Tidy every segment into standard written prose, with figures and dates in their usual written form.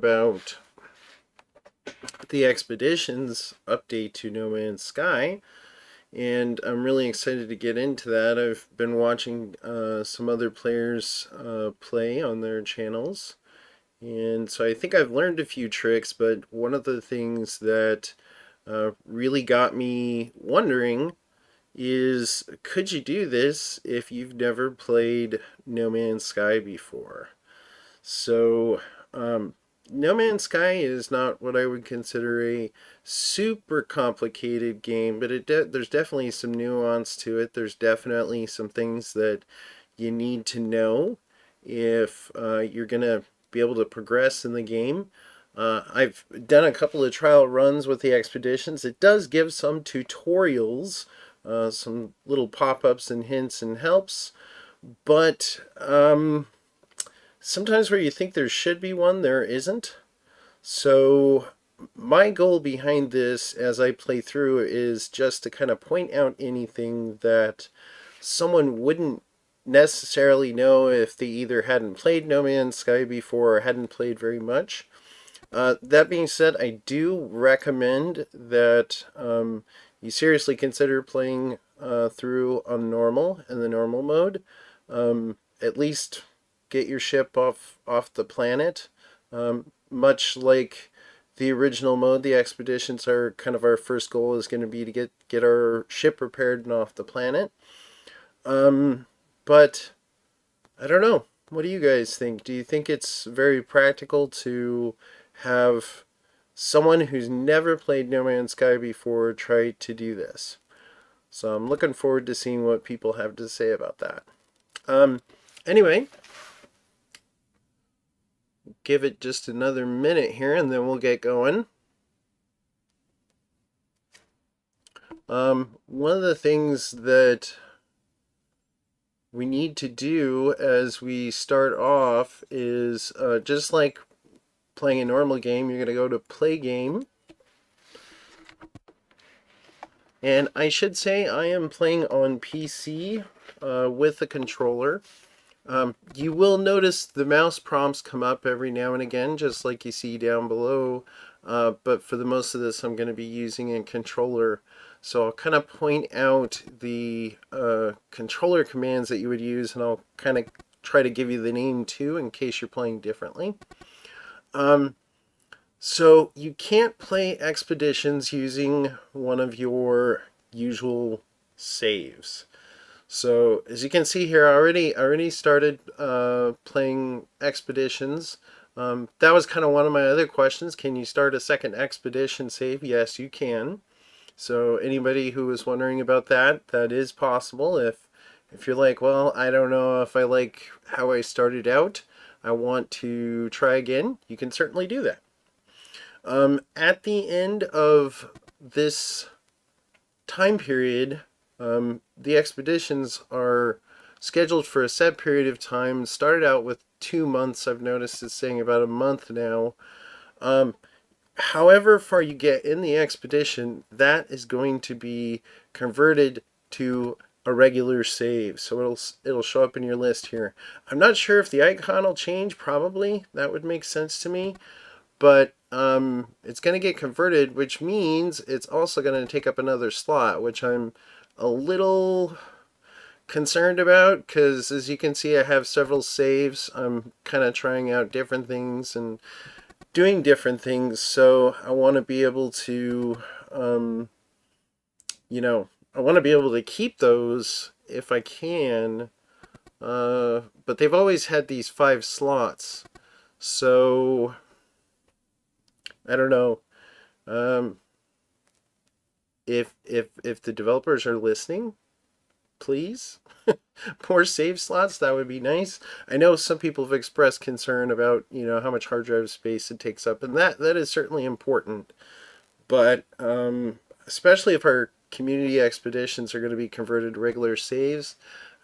about the Expeditions update to No Man's Sky, and I'm really excited to get into that. I've been watching some other players play on their channels, and so I think I've learned a few tricks, but one of the things that really got me wondering is, could you do this if you've never played No Man's Sky before? So, No Man's Sky is not what I would consider a super complicated game, but there's definitely some nuance to it. There's definitely some things that you need to know if you're going to be able to progress in the game. I've done a couple of trial runs with the expeditions. It does give some tutorials, some little pop-ups and hints and helps, but sometimes where you think there should be one, there isn't. So my goal behind this as I play through is just to kind of point out anything that someone wouldn't necessarily know if they either hadn't played No Man's Sky before or hadn't played very much. That being said, I do recommend that you seriously consider playing through on normal, in the normal mode. At least get your ship off the planet. Much like the original mode, the expeditions are kind of our first goal is going to be to get our ship repaired and off the planet. But I don't know. What do you guys think? Do you think it's very practical to have someone who's never played No Man's Sky before try to do this? So I'm looking forward to seeing what people have to say about that. Anyway, give it just another minute here and then we'll get going. One of the things that we need to do as we start off is just like playing a normal game, you're going to go to play game. And I should say I am playing on PC with a controller. You will notice the mouse prompts come up every now and again, just like you see down below. But for the most of this, I'm going to be using a controller. So I'll kind of point out the controller commands that you would use, and I'll kind of try to give you the name too, in case you're playing differently. So you can't play expeditions using one of your usual saves. So as you can see here, I already started playing expeditions. That was kind of one of my other questions. Can you start a second expedition save? Yes, you can. So anybody who was wondering about that, that is possible. If you're like, well, I don't know if I like how I started out, I want to try again, you can certainly do that. At the end of this time period, the expeditions are scheduled for a set period of time. Started out with 2 months. I've noticed it's saying about a month now. However far you get in the expedition, that is going to be converted to a regular save. So it'll show up in your list here. I'm not sure if the icon will change. Probably. That would make sense to me. But it's going to get converted, which means it's also going to take up another slot, which I'm a little concerned about, because as you can see, I have several saves. I'm kind of trying out different things and doing different things, so I want to be able to, I want to be able to keep those if I can, but they've always had these 5 slots, so I don't know. If the developers are listening, please, more save slots, that would be nice. I know some people have expressed concern about, how much hard drive space it takes up, and that is certainly important. But especially if our community expeditions are going to be converted to regular saves,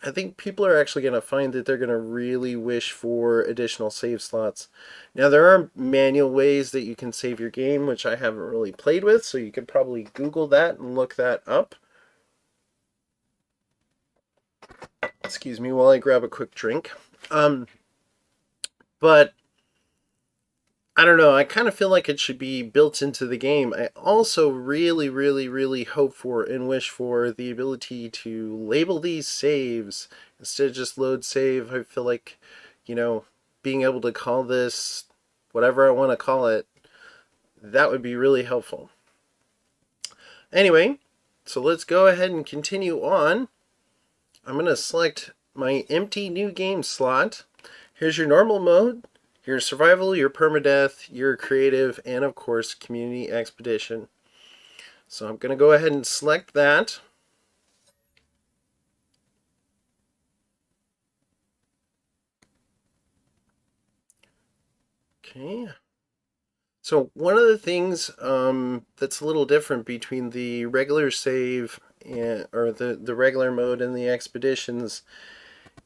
I think people are actually going to find that they're going to really wish for additional save slots. Now, there are manual ways that you can save your game, which I haven't really played with, so you could probably Google that and look that up. Excuse me while I grab a quick drink. But I don't know. I kind of feel like it should be built into the game. I also really, really, really hope for and wish for the ability to label these saves instead of just load save. I feel like, you know, being able to call this whatever I want to call it, that would be really helpful. Anyway, so let's go ahead and continue on. I'm going to select my empty new game slot. Here's your normal mode, your survival, your permadeath, your creative, and of course community expedition. So I'm going to go ahead and select that. Okay. So one of the things that's a little different between the regular save and, or the regular mode and the expeditions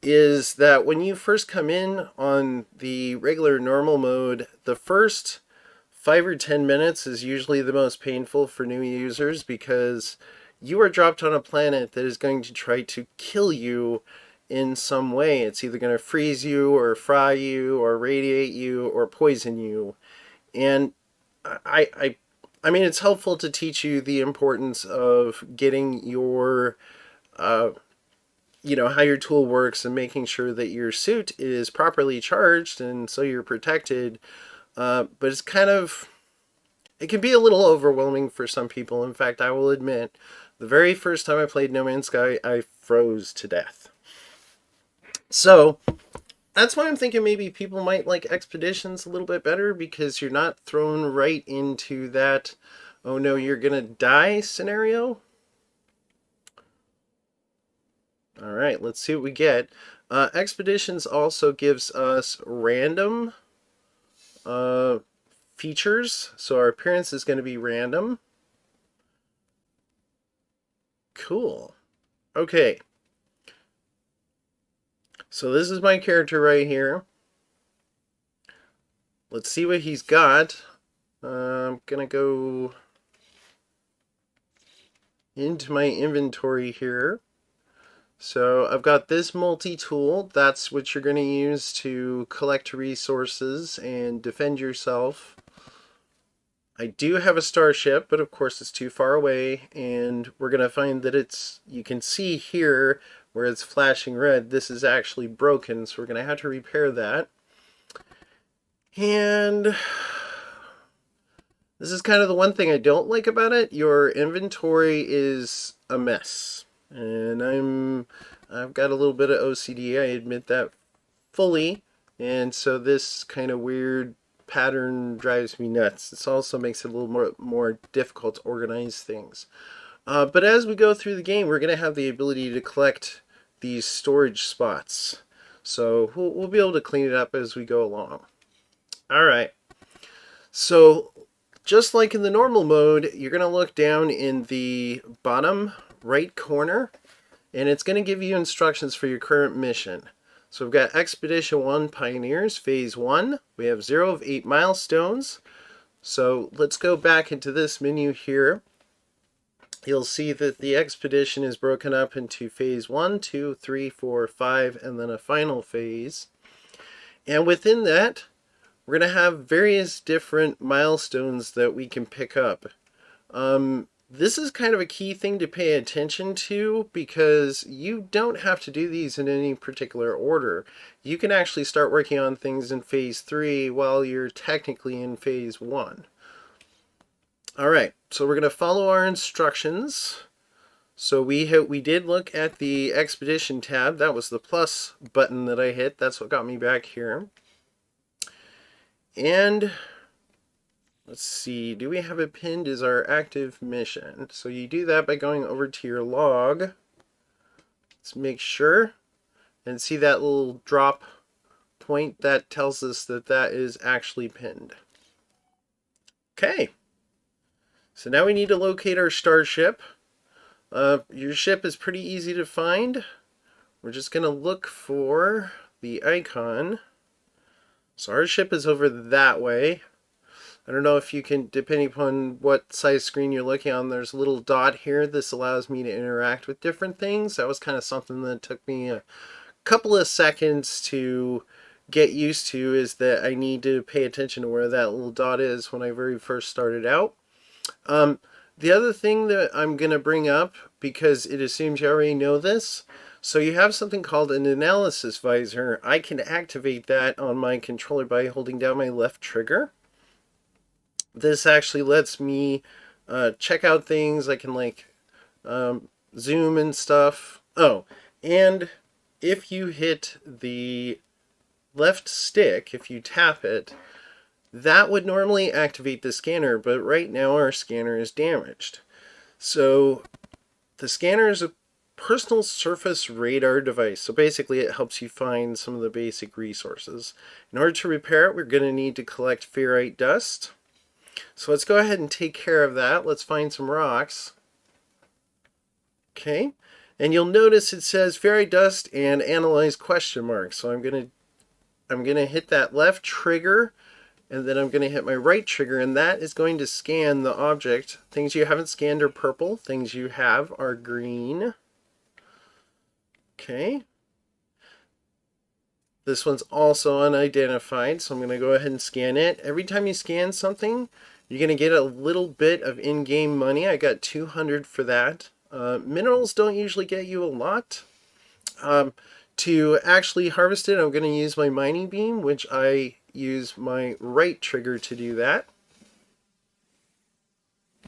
is that when you first come in on the regular normal mode, the first 5 or 10 minutes is usually the most painful for new users because you are dropped on a planet that is going to try to kill you in some way. It's either going to freeze you or fry you or radiate you or poison you. And I, I, I mean, it's helpful to teach you the importance of getting your how your tool works and making sure that your suit is properly charged and so you're protected. But it's kind of, it can be a little overwhelming for some people. In fact, I will admit, the very first time I played No Man's Sky, I froze to death. So that's why I'm thinking maybe people might like Expeditions a little bit better, because you're not thrown right into that, oh no, you're gonna die scenario. All right, let's see what we get. Expeditions also gives us random features, so our appearance is going to be random. Cool. Okay. So this is my character right here. Let's see what he's got. I'm going to go into my inventory here. So I've got this multi-tool. That's what you're going to use to collect resources and defend yourself. I do have a starship, but of course it's too far away, and we're going to find that you can see here where it's flashing red, this is actually broken, so we're going to have to repair that. And this is kind of the one thing I don't like about it. Your inventory is a mess. And I've got a little bit of OCD, I admit that fully. And so this kind of weird pattern drives me nuts. This also makes it a little more difficult to organize things. But as we go through the game, we're going to have the ability to collect these storage spots. So we'll be able to clean it up as we go along. All right. So just like in the normal mode, you're going to look down in the bottom right corner, and it's going to give you instructions for your current mission. So we've got Expedition 1 Pioneers, Phase 1. We have 0 of 8 milestones. So let's go back into this menu here. You'll see that the expedition is broken up into Phase 1, 2, 3, 4, 5, and then a final phase. And within that, we're going to have various different milestones that we can pick up. This is kind of a key thing to pay attention to, because you don't have to do these in any particular order. You can actually start working on things in Phase 3 while you're technically in Phase 1. Alright, so we're going to follow our instructions. So we did look at the Expedition tab. That was the plus button that I hit. That's what got me back here. And let's see, do we have it pinned as our active mission? So you do that by going over to your log. Let's make sure. And see that little drop point? That tells us that that is actually pinned. Okay. So now we need to locate our starship. Your ship is pretty easy to find. We're just going to look for the icon. So our ship is over that way. I don't know if you can, depending upon what size screen you're looking on, there's a little dot here. This allows me to interact with different things. That was kind of something that took me a couple of seconds to get used to is that I need to pay attention to where that little dot is when I very first started out. The other thing that I'm going to bring up, because it assumes you already know this, so you have something called an analysis visor. I can activate that on my controller by holding down my left trigger. This actually lets me check out things. I can zoom and stuff. Oh, and if you hit the left stick, if you tap it, that would normally activate the scanner, but right now our scanner is damaged. So the scanner is a personal surface radar device. So basically it helps you find some of the basic resources. In order to repair it, we're going to need to collect ferrite dust. So let's go ahead and take care of that. Let's find some rocks. Okay, and you'll notice it says ferrite dust and analyze question mark. So I'm gonna hit that left trigger, and then I'm gonna hit my right trigger, and that is going to scan the object. Things you haven't scanned are purple. Things you have are green. Okay. This one's also unidentified, so I'm gonna go ahead and scan it. Every time you scan something, you're gonna get a little bit of in-game money. I got 200 for that. Minerals don't usually get you a lot. To actually harvest it, I'm going to use my mining beam, which I use my right trigger to do that.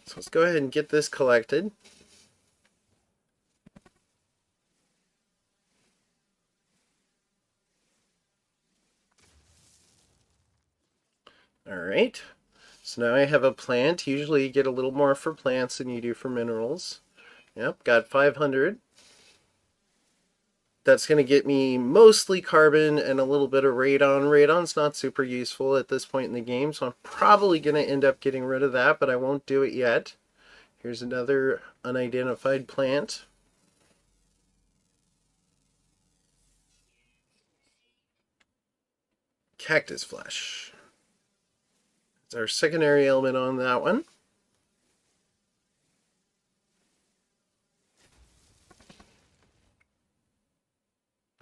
So let's go ahead and get this collected. Alright, so now I have a plant. Usually you get a little more for plants than you do for minerals. Yep, got 500. That's going to get me mostly carbon and a little bit of radon. Radon's not super useful at this point in the game, so I'm probably going to end up getting rid of that, but I won't do it yet. Here's another unidentified plant. Cactus flesh. It's our secondary element on that one.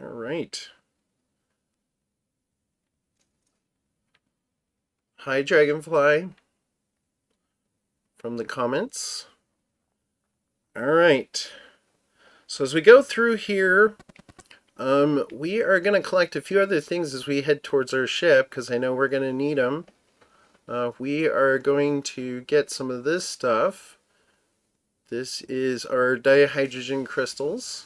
All right. Hi, Dragonfly. From the comments. All right. So as we go through here, we are going to collect a few other things as we head towards our ship, because I know we're going to need them. We are going to get some of this stuff. This is our dihydrogen crystals.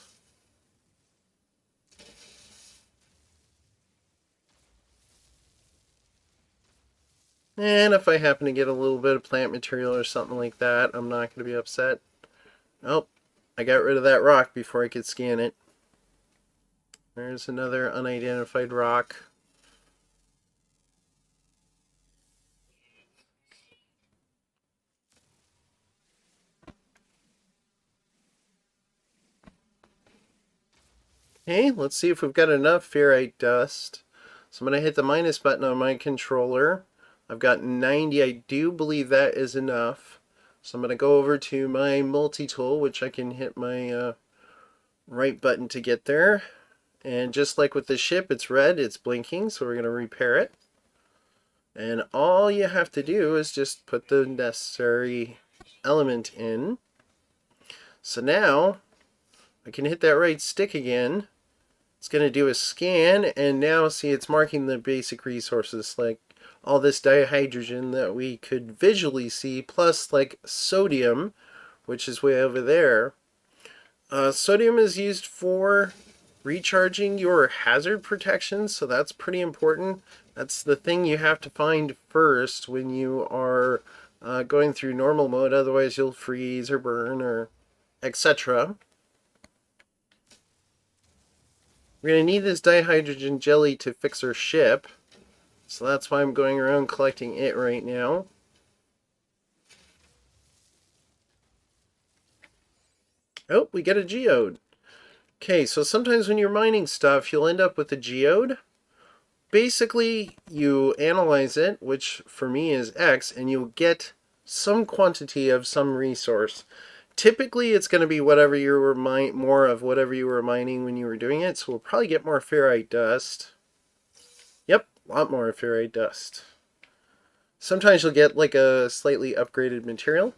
And if I happen to get a little bit of plant material or something like that, I'm not going to be upset. Oh, I got rid of that rock before I could scan it. There's another unidentified rock. Okay, let's see if we've got enough ferrite dust. So I'm going to hit the minus button on my controller. I've got 90. I do believe that is enough. So I'm going to go over to my multi-tool, which I can hit my right button to get there. And just like with the ship, it's red, it's blinking, so we're going to repair it. And all you have to do is just put the necessary element in. So now I can hit that right stick again. It's going to do a scan, and now see it's marking the basic resources like all this dihydrogen that we could visually see, plus like sodium, which is way over there. Sodium is used for recharging your hazard protection, so that's pretty important. That's the thing you have to find first when you are going through normal mode, otherwise you'll freeze or burn or etc. We're going to need this dihydrogen jelly to fix our ship, so that's why I'm going around collecting it right now. Oh, we get a geode. Okay, so sometimes when you're mining stuff, you'll end up with a geode. Basically, you analyze it, which for me is X, and you'll get some quantity of some resource. Typically, it's going to be whatever you were more of whatever you were mining when you were doing it, so we'll probably get more ferrite dust. Yep, A lot more ferrite dust. Sometimes you'll get like a slightly upgraded material.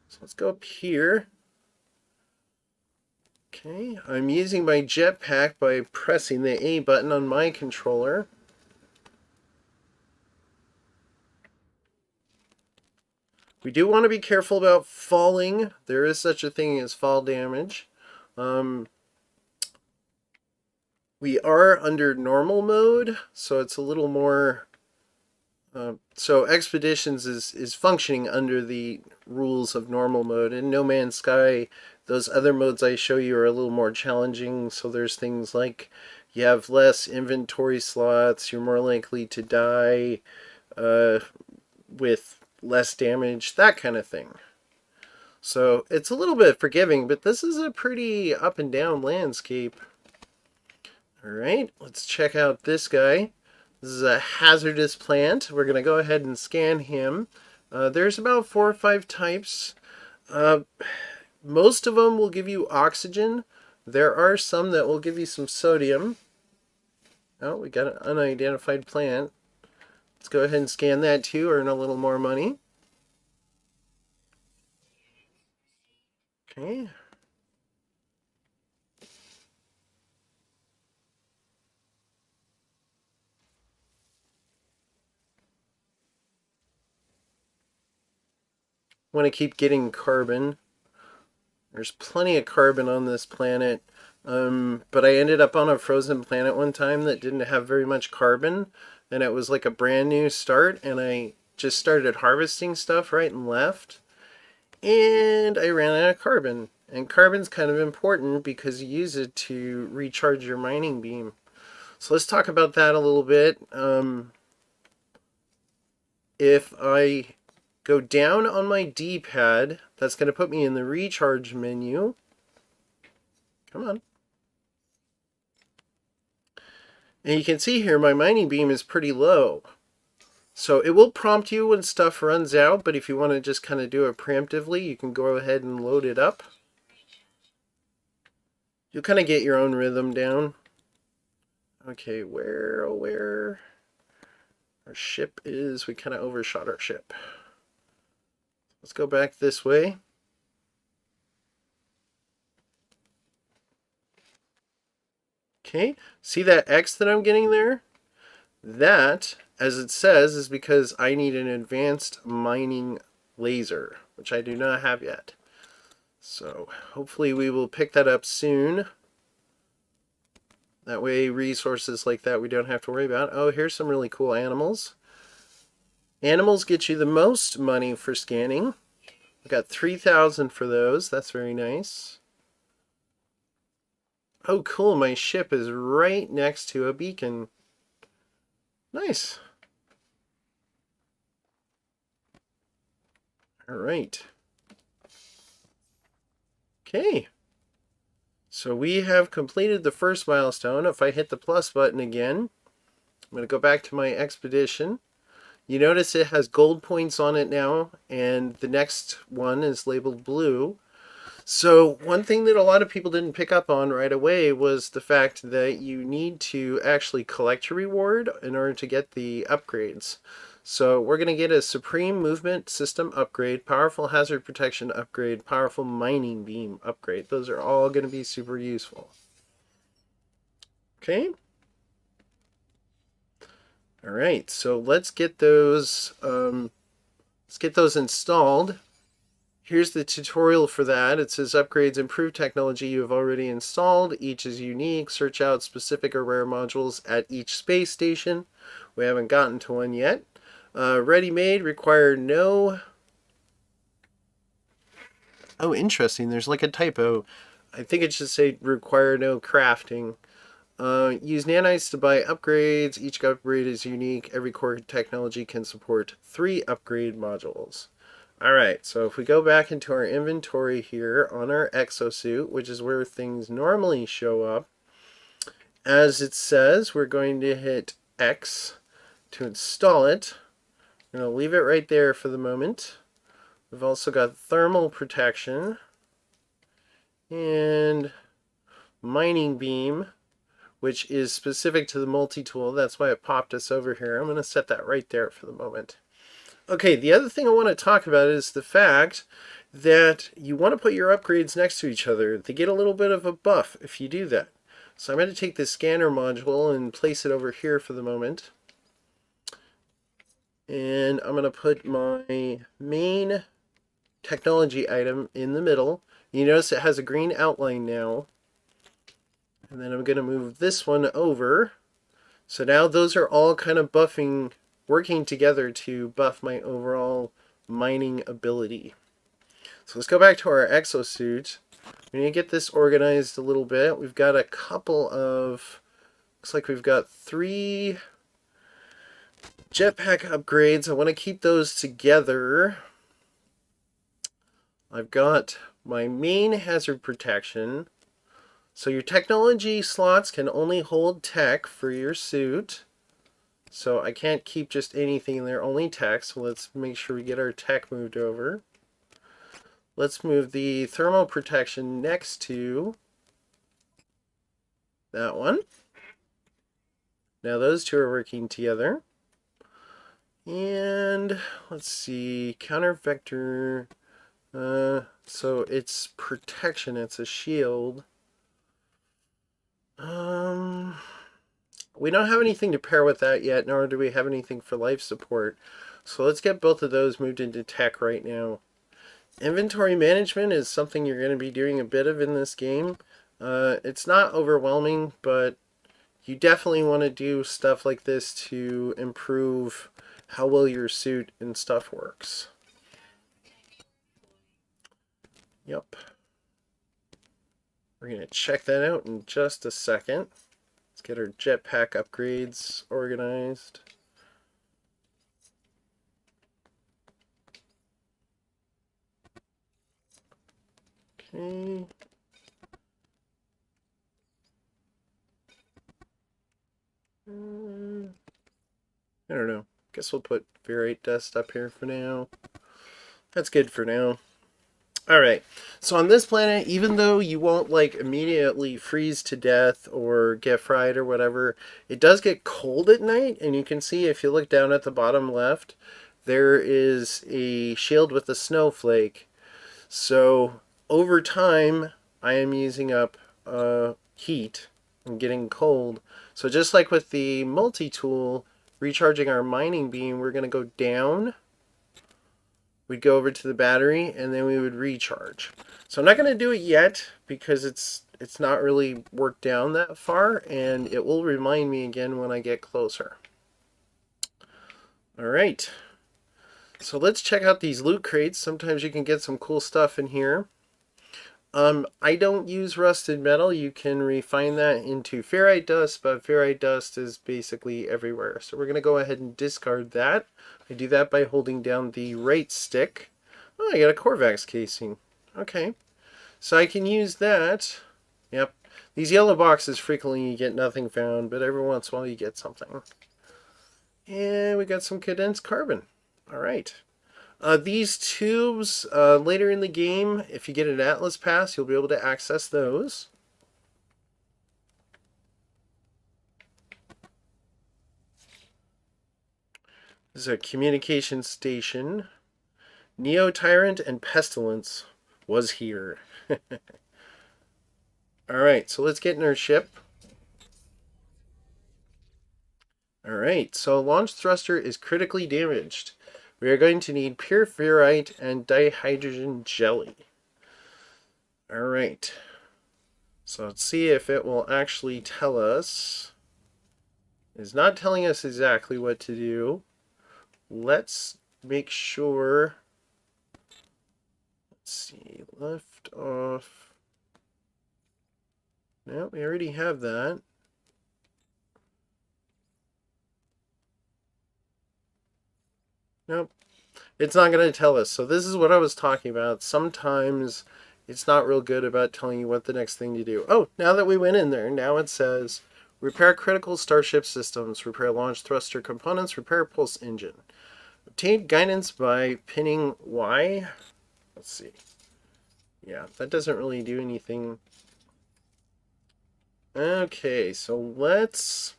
So let's go up here. Okay, I'm using my jetpack by pressing the A button on my controller. We do want to be careful about falling. There is such a thing as fall damage. We are under normal mode, so it's a little more... so Expeditions is functioning under the rules of normal mode. In No Man's Sky, those other modes I show you are a little more challenging, so there's things like you have less inventory slots, you're more likely to die with less damage, that kind of thing. So it's a little bit forgiving, but this is a pretty up and down landscape. Alright, let's check out this guy. This is a hazardous plant. We're going to go ahead and scan him. There's about 4 or 5 types. Most of them will give you oxygen. There are some that will give you some sodium. Oh, we got an unidentified plant. Let's go ahead and scan that too, earn a little more money. Okay. Want to keep getting carbon. There's plenty of carbon on this planet. But I ended up on a frozen planet one time that didn't have very much carbon, and it was like a brand new start, and I just started harvesting stuff right and left, and I ran out of carbon. And carbon's kind of important because you use it to recharge your mining beam. So let's talk about that a little bit. If I go down on my D-pad, that's going to put me in the recharge menu. Come on. And you can see here my mining beam is pretty low. So it will prompt you when stuff runs out, but if you want to just kind of do it preemptively, you can go ahead and load it up. You'll kind of get your own rhythm down. Okay, where our ship is, we kind of overshot our ship. Let's go back this way. Okay, see that X that I'm getting there? That, as it says, is because I need an advanced mining laser, which I do not have yet. So hopefully we will pick that up soon. That way resources like that we don't have to worry about. Oh, here's some really cool animals. Animals get you the most money for scanning. I got 3,000 for those. That's very nice. Oh, cool. My ship is right next to a beacon. Nice. All right. Okay. So we have completed the first milestone. If I hit the plus button again, I'm going to go back to my expedition. You notice it has gold points on it now, and the next one is labeled blue. So one thing that a lot of people didn't pick up on right away was the fact that you need to actually collect your reward in order to get the upgrades. So we're going to get a Supreme Movement System upgrade, Powerful Hazard Protection upgrade, Powerful Mining Beam upgrade. Those are all going to be super useful. Okay. All right, so let's get those installed. Here's the tutorial for that. It says upgrades improve technology you have already installed. Each is unique. Search out specific or rare modules at each space station. We haven't gotten to one yet. Ready-made require no... Oh, interesting. There's like a typo. I think it should say require no crafting. Use nanites to buy upgrades. Each upgrade is unique. Every core technology can support 3 upgrade modules. Alright, so if we go back into our inventory here on our exosuit, which is where things normally show up, as it says, we're going to hit X to install it. I'm going to leave it right there for the moment. We've also got thermal protection and mining beam. which is specific to the multi-tool. That's why it popped us over here. I'm going to set that right there for the moment. Okay, the other thing I want to talk about is the fact that you want to put your upgrades next to each other. They get a little bit of a buff if you do that. So I'm going to take this scanner module and place it over here for the moment. And I'm going to put my main technology item in the middle. You notice it has a green outline now. And then I'm going to move this one over. So now those are all kind of buffing, working together to buff my overall mining ability. So let's go back to our exosuit. We need to get this organized a little bit. We've got a couple of, looks like we've got 3 jetpack upgrades. I want to keep those together. I've got my main hazard protection. So your technology slots can only hold tech for your suit. So I can't keep just anything in there, only tech. So let's make sure we get our tech moved over. Let's move the thermal protection next to that one. Now those two are working together. And let's see, counter vector. So it's protection, it's a shield. We don't have anything to pair with that yet, nor do we have anything for life support. So let's get both of those moved into tech right now. Inventory management is something you're going to be doing a bit of in this game. It's not overwhelming, but you definitely want to do stuff like this to improve how well your suit and stuff works. Yep. We're going to check that out in just a second. Let's get our jetpack upgrades organized. Okay. I don't know. Guess we'll put ferrite dust up here for now. That's good for now. Alright, so on this planet, even though you won't like immediately freeze to death or get fried or whatever, it does get cold at night, and you can see if you look down at the bottom left, there is a shield with a snowflake. So over time, I am using up heat and getting cold. So just like with the multi-tool, recharging our mining beam, we're going to go down. We'd go over to the battery, and then we would recharge. So I'm not going to do it yet because it's not really worked down that far, and it will remind me again when I get closer. All right. So let's check out these loot crates. Sometimes you can get some cool stuff in here. I don't use rusted metal. You can refine that into ferrite dust, but ferrite dust is basically everywhere. So we're going to go ahead and discard that. I do that by holding down the right stick. Oh, I got a Corvax casing. Okay. So I can use that. Yep. These yellow boxes, frequently you get nothing found, but every once in a while you get something. And we got some condensed carbon. All right. These tubes, later in the game, if you get an Atlas Pass, you'll be able to access those. This is a communication station. Neo-Tyrant and Pestilence was here. Alright, so let's get in our ship. Alright, so launch thruster is critically damaged. We are going to need pure ferrite and dihydrogen jelly. Alright. So let's see if it will actually tell us. It's not telling us exactly what to do. Let's make sure. Let's see. Left off. No, we already have that. Nope. It's not going to tell us. So this is what I was talking about. Sometimes it's not real good about telling you what the next thing to do. Oh, now that we went in there, now it says repair critical starship systems, repair launch thruster components, repair pulse engine. Obtain guidance by pinning Y. Let's see. Yeah, that doesn't really do anything. Okay, so let's...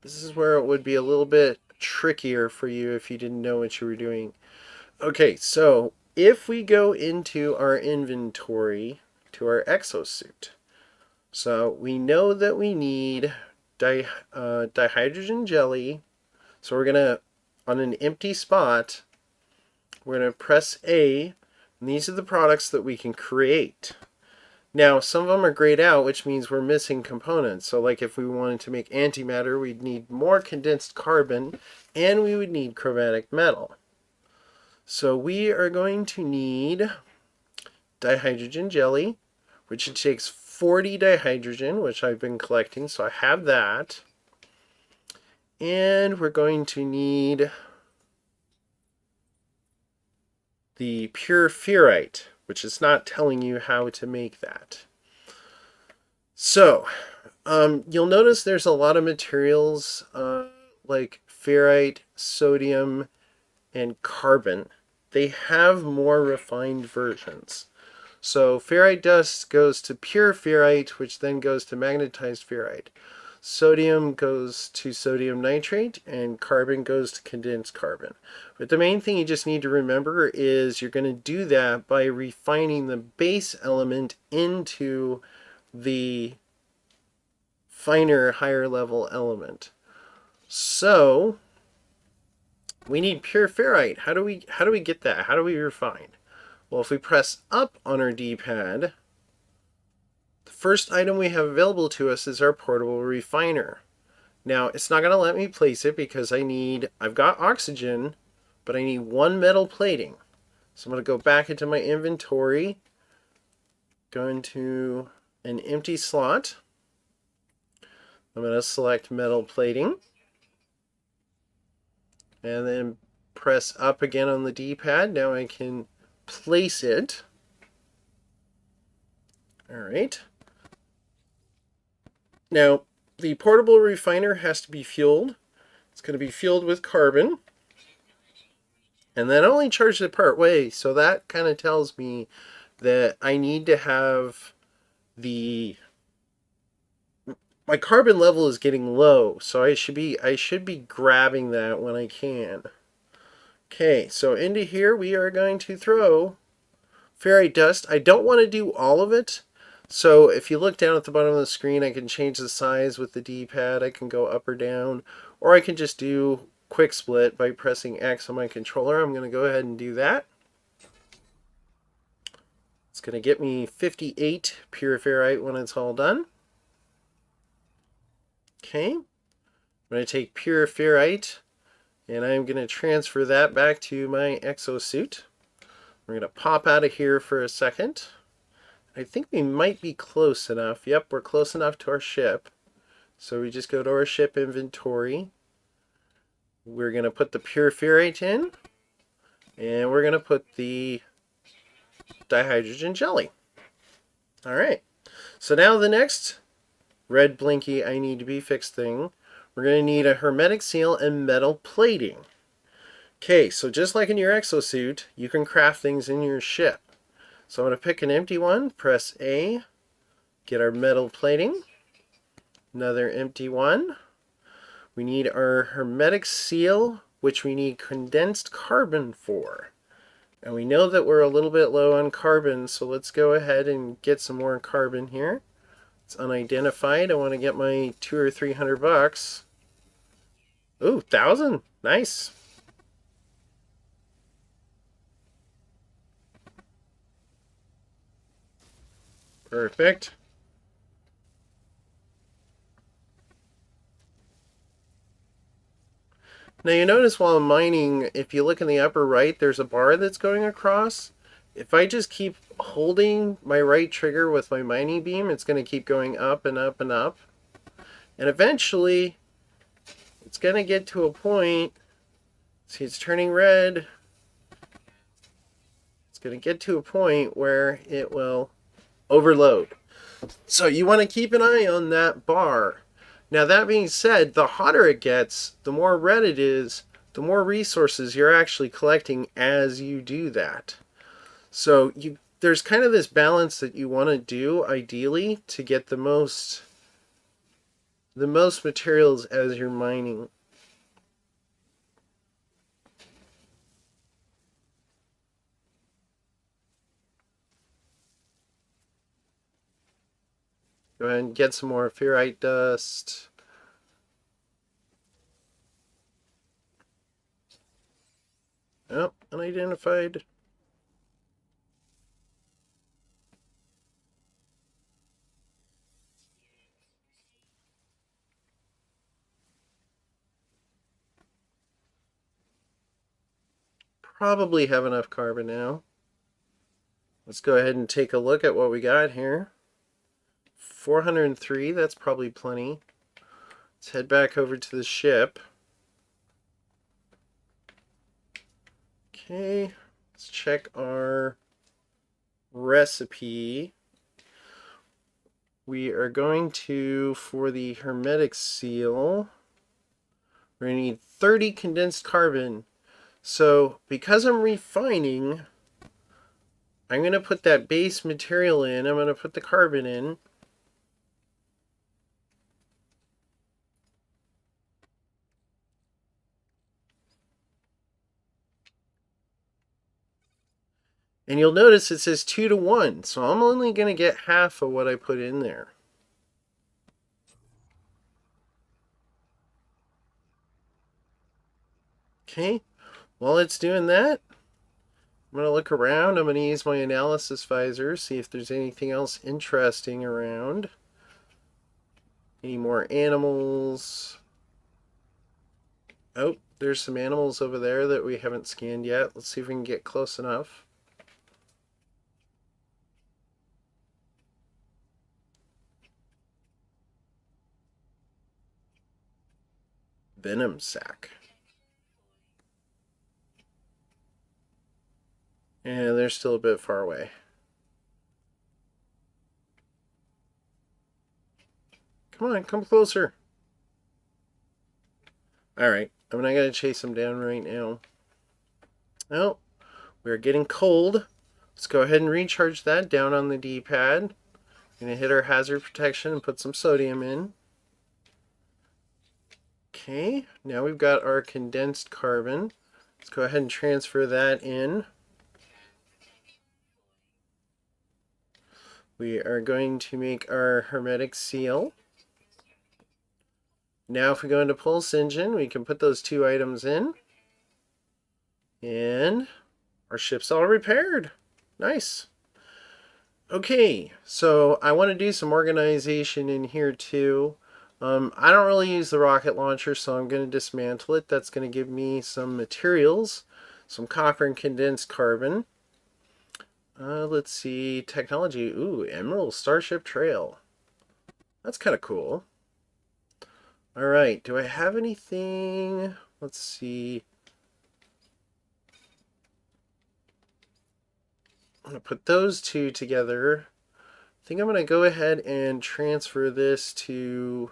This is where it would be a little bit trickier for you if you didn't know what you were doing. Okay, so if we go into our inventory to our exosuit, so we know that we need dihydrogen jelly. So we're going to, on an empty spot, we're going to press A, and these are the products that we can create. Now, some of them are grayed out, which means we're missing components. So like if we wanted to make antimatter, we'd need more condensed carbon, and we would need chromatic metal. So we are going to need dihydrogen jelly, which takes 40 dihydrogen, which I've been collecting, so I have that. And we're going to need the pure ferrite, which is not telling you how to make that. So, you'll notice there's a lot of materials like ferrite, sodium, and carbon. They have more refined versions. So ferrite dust goes to pure ferrite, which then goes to magnetized ferrite. Sodium goes to sodium nitrate, and carbon goes to condensed carbon. But the main thing you just need to remember is you're going to do that by refining the base element into the finer, higher level element. So we need pure ferrite. How do we get that? How do we refine? Well, if we press up on our D-pad, the first item we have available to us is our portable refiner. Now, it's not going to let me place it because I've got oxygen, but I need one metal plating. So I'm going to go back into my inventory, go into an empty slot. I'm going to select metal plating, and then press up again on the D-pad. Now I can place it. All right. Now, the portable refiner has to be fueled. It's going to be fueled with carbon. And then only charged it part way, so that kind of tells me that I need to have my carbon level is getting low, so I should be grabbing that when I can. Okay, so into here we are going to throw ferrite dust. I don't want to do all of it. So if you look down at the bottom of the screen, I can change the size with the D-pad. I can go up or down, or I can just do quick split by pressing X on my controller. I'm going to go ahead and do that. It's going to get me 58 pure ferrite when it's all done. Okay, I'm going to take pure ferrite, and I'm going to transfer that back to my exosuit. We're going to pop out of here for a second. I think we might be close enough. Yep, we're close enough to our ship. So we just go to our ship inventory. We're going to put the pure ferrite in, and we're going to put the dihydrogen jelly. All right. So now the next red blinky I need to be fixed thing, we're going to need a hermetic seal and metal plating. Okay, so just like in your exosuit, you can craft things in your ship. So I'm going to pick an empty one, press A, get our metal plating, another empty one. We need our hermetic seal, which we need condensed carbon for. And we know that we're a little bit low on carbon, so let's go ahead and get some more carbon here. It's unidentified. I want to get my $200 or $300. Ooh, 1,000. Nice. Perfect. Now you notice while I'm mining, if you look in the upper right, there's a bar that's going across. If I just keep holding my right trigger with my mining beam, it's going to keep going up and up and up. And eventually, it's going to get to a point, see it's turning red. It's going to get to a point where it will overload. So you want to keep an eye on that bar. Now that being said, the hotter it gets, the more red it is, the more resources you're actually collecting as you do that. So you there's kind of this balance that you want to do ideally to get the most materials as you're mining. Go ahead and get some more ferrite dust. Oh, unidentified. Probably have enough carbon now. Let's go ahead and take a look at what we got here. 403, that's probably plenty. Let's head back over to the ship. Okay, let's check our recipe. We are going to, for the hermetic seal, we're going to need 30 condensed carbon. So, because I'm refining, I'm going to put that base material in. I'm going to put the carbon in. And you'll notice it says 2 to 1. So I'm only going to get half of what I put in there. Okay, while it's doing that, I'm going to look around. I'm going to use my analysis visor, see if there's anything else interesting around. Any more animals? Oh, there's some animals over there that we haven't scanned yet. Let's see if we can get close enough. Venom sac. And they're still a bit far away. Come on, come closer. Alright, I'm not going to chase them down right now. Oh, we're getting cold. Let's go ahead and recharge that down on the D-pad. Going to hit our hazard protection and put some sodium in. Okay, now we've got our condensed carbon. Let's go ahead and transfer that in. We are going to make our hermetic seal. Now if we go into pulse engine, we can put those two items in. And our ship's all repaired. Nice. Okay, so I want to do some organization in here too. I don't really use the rocket launcher, so I'm going to dismantle it. That's going to give me some materials, some copper and condensed carbon. Let's see, technology. Ooh, Emerald Starship Trail. That's kind of cool. All right, do I have anything? Let's see. I'm going to put those two together. I think I'm going to go ahead and transfer this to...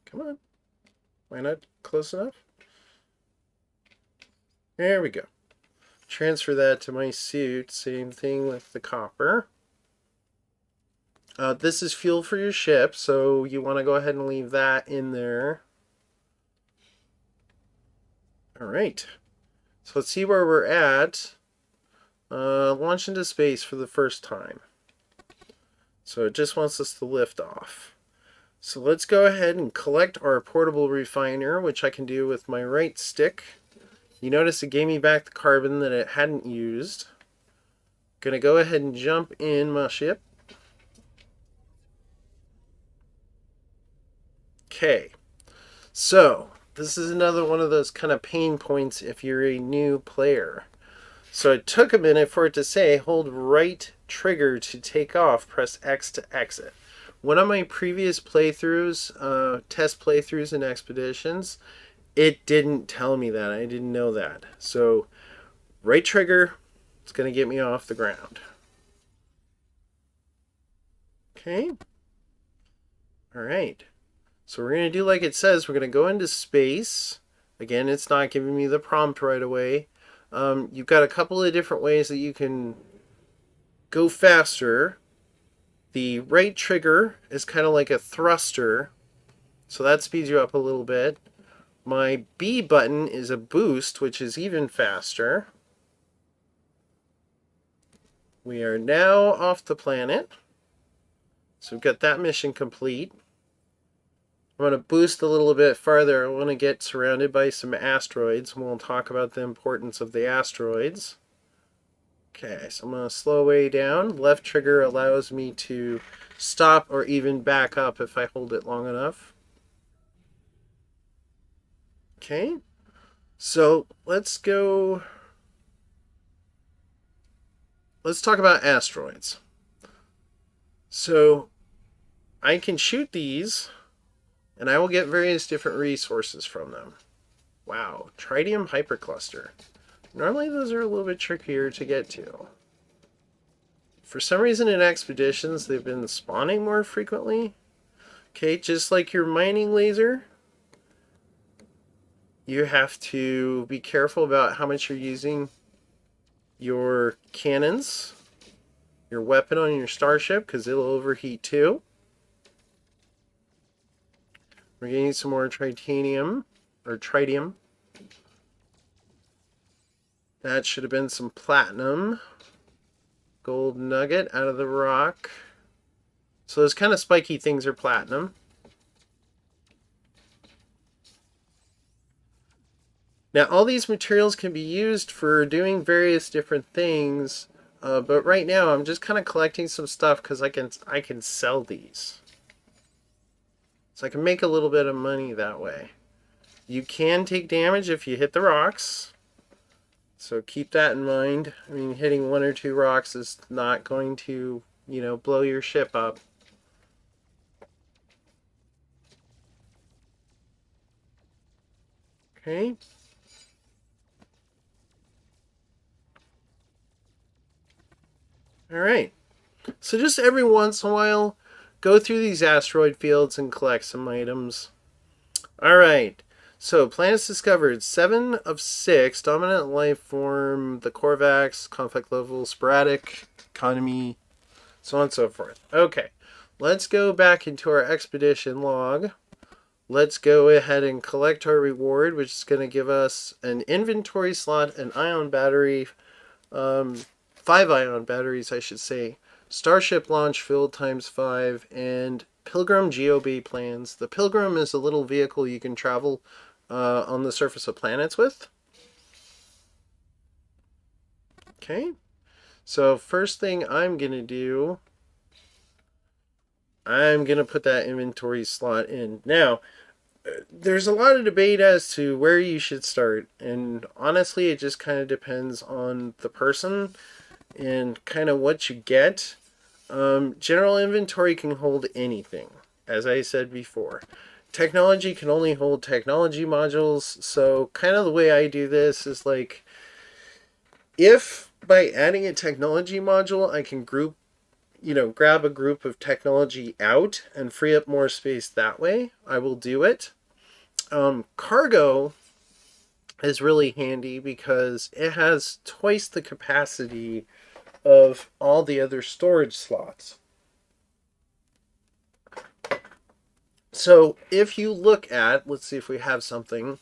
Come on. Why not close enough? There we go. Transfer that to my suit. Same thing with the copper. This is fuel for your ship, so you want to go ahead and leave that in there. Alright. So let's see where we're at. Launch into space for the first time. So it just wants us to lift off. So let's go ahead and collect our portable refiner, which I can do with my right stick. You notice it gave me back the carbon that it hadn't used. Gonna go ahead and jump in my ship. Okay, so this is another one of those kind of pain points if you're a new player. So it took a minute for it to say hold right trigger to take off, press X to exit. One of my previous playthroughs, test playthroughs in Expeditions, it didn't tell me that. I didn't know that. So right trigger, it's going to get me off the ground. Okay. All right. So we're going to do like it says. We're going to go into space. Again, it's not giving me the prompt right away. You've got a couple of different ways that you can go faster. The right trigger is kind of like a thruster, so that speeds you up a little bit. My B button is a boost, which is even faster. We are now off the planet. So we've got that mission complete. I'm going to boost a little bit farther. I want to get surrounded by some asteroids, and we'll talk about the importance of the asteroids. Okay, so I'm going to slow way down. Left trigger allows me to stop or even back up if I hold it long enough. Okay, so let's talk about asteroids. So I can shoot these, and I will get various different resources from them. Wow, tritium hypercluster. Normally those are a little bit trickier to get to. For some reason in expeditions they've been spawning more frequently. Okay, just like your mining laser, you have to be careful about how much you're using your cannons, your weapon on your starship, because it'll overheat too. We're going to need some more tritium. That should have been some platinum. Gold nugget out of the rock. So those kind of spiky things are platinum. Now all these materials can be used for doing various different things, but right now I'm just kind of collecting some stuff because I can sell these. So I can make a little bit of money that way. You can take damage if you hit the rocks. So keep that in mind. I mean, hitting 1 or 2 rocks is not going to, blow your ship up. Okay. All right. So just every once in a while, go through these asteroid fields and collect some items. All right. So, planets discovered. 7 of 6. Dominant life form, the Corvax, conflict level, sporadic, economy, so on and so forth. Okay. Let's go back into our expedition log. Let's go ahead and collect our reward, which is going to give us an inventory slot, an ion battery, 5 ion batteries, I should say, Starship launch filled ×5, and Pilgrim GeoBay plans. The Pilgrim is a little vehicle you can travel on the surface of planets with. Okay, so first thing I'm going to do, I'm going to put that inventory slot in. Now, there's a lot of debate as to where you should start, and honestly it just kind of depends on the person and kind of what you get. General inventory can hold anything, as I said before. Technology can only hold technology modules, so kind of the way I do this is like, if by adding a technology module I can grab a group of technology out and free up more space that way, I will do it. Cargo is really handy because it has twice the capacity of all the other storage slots. So if you look at, let's see if we have something.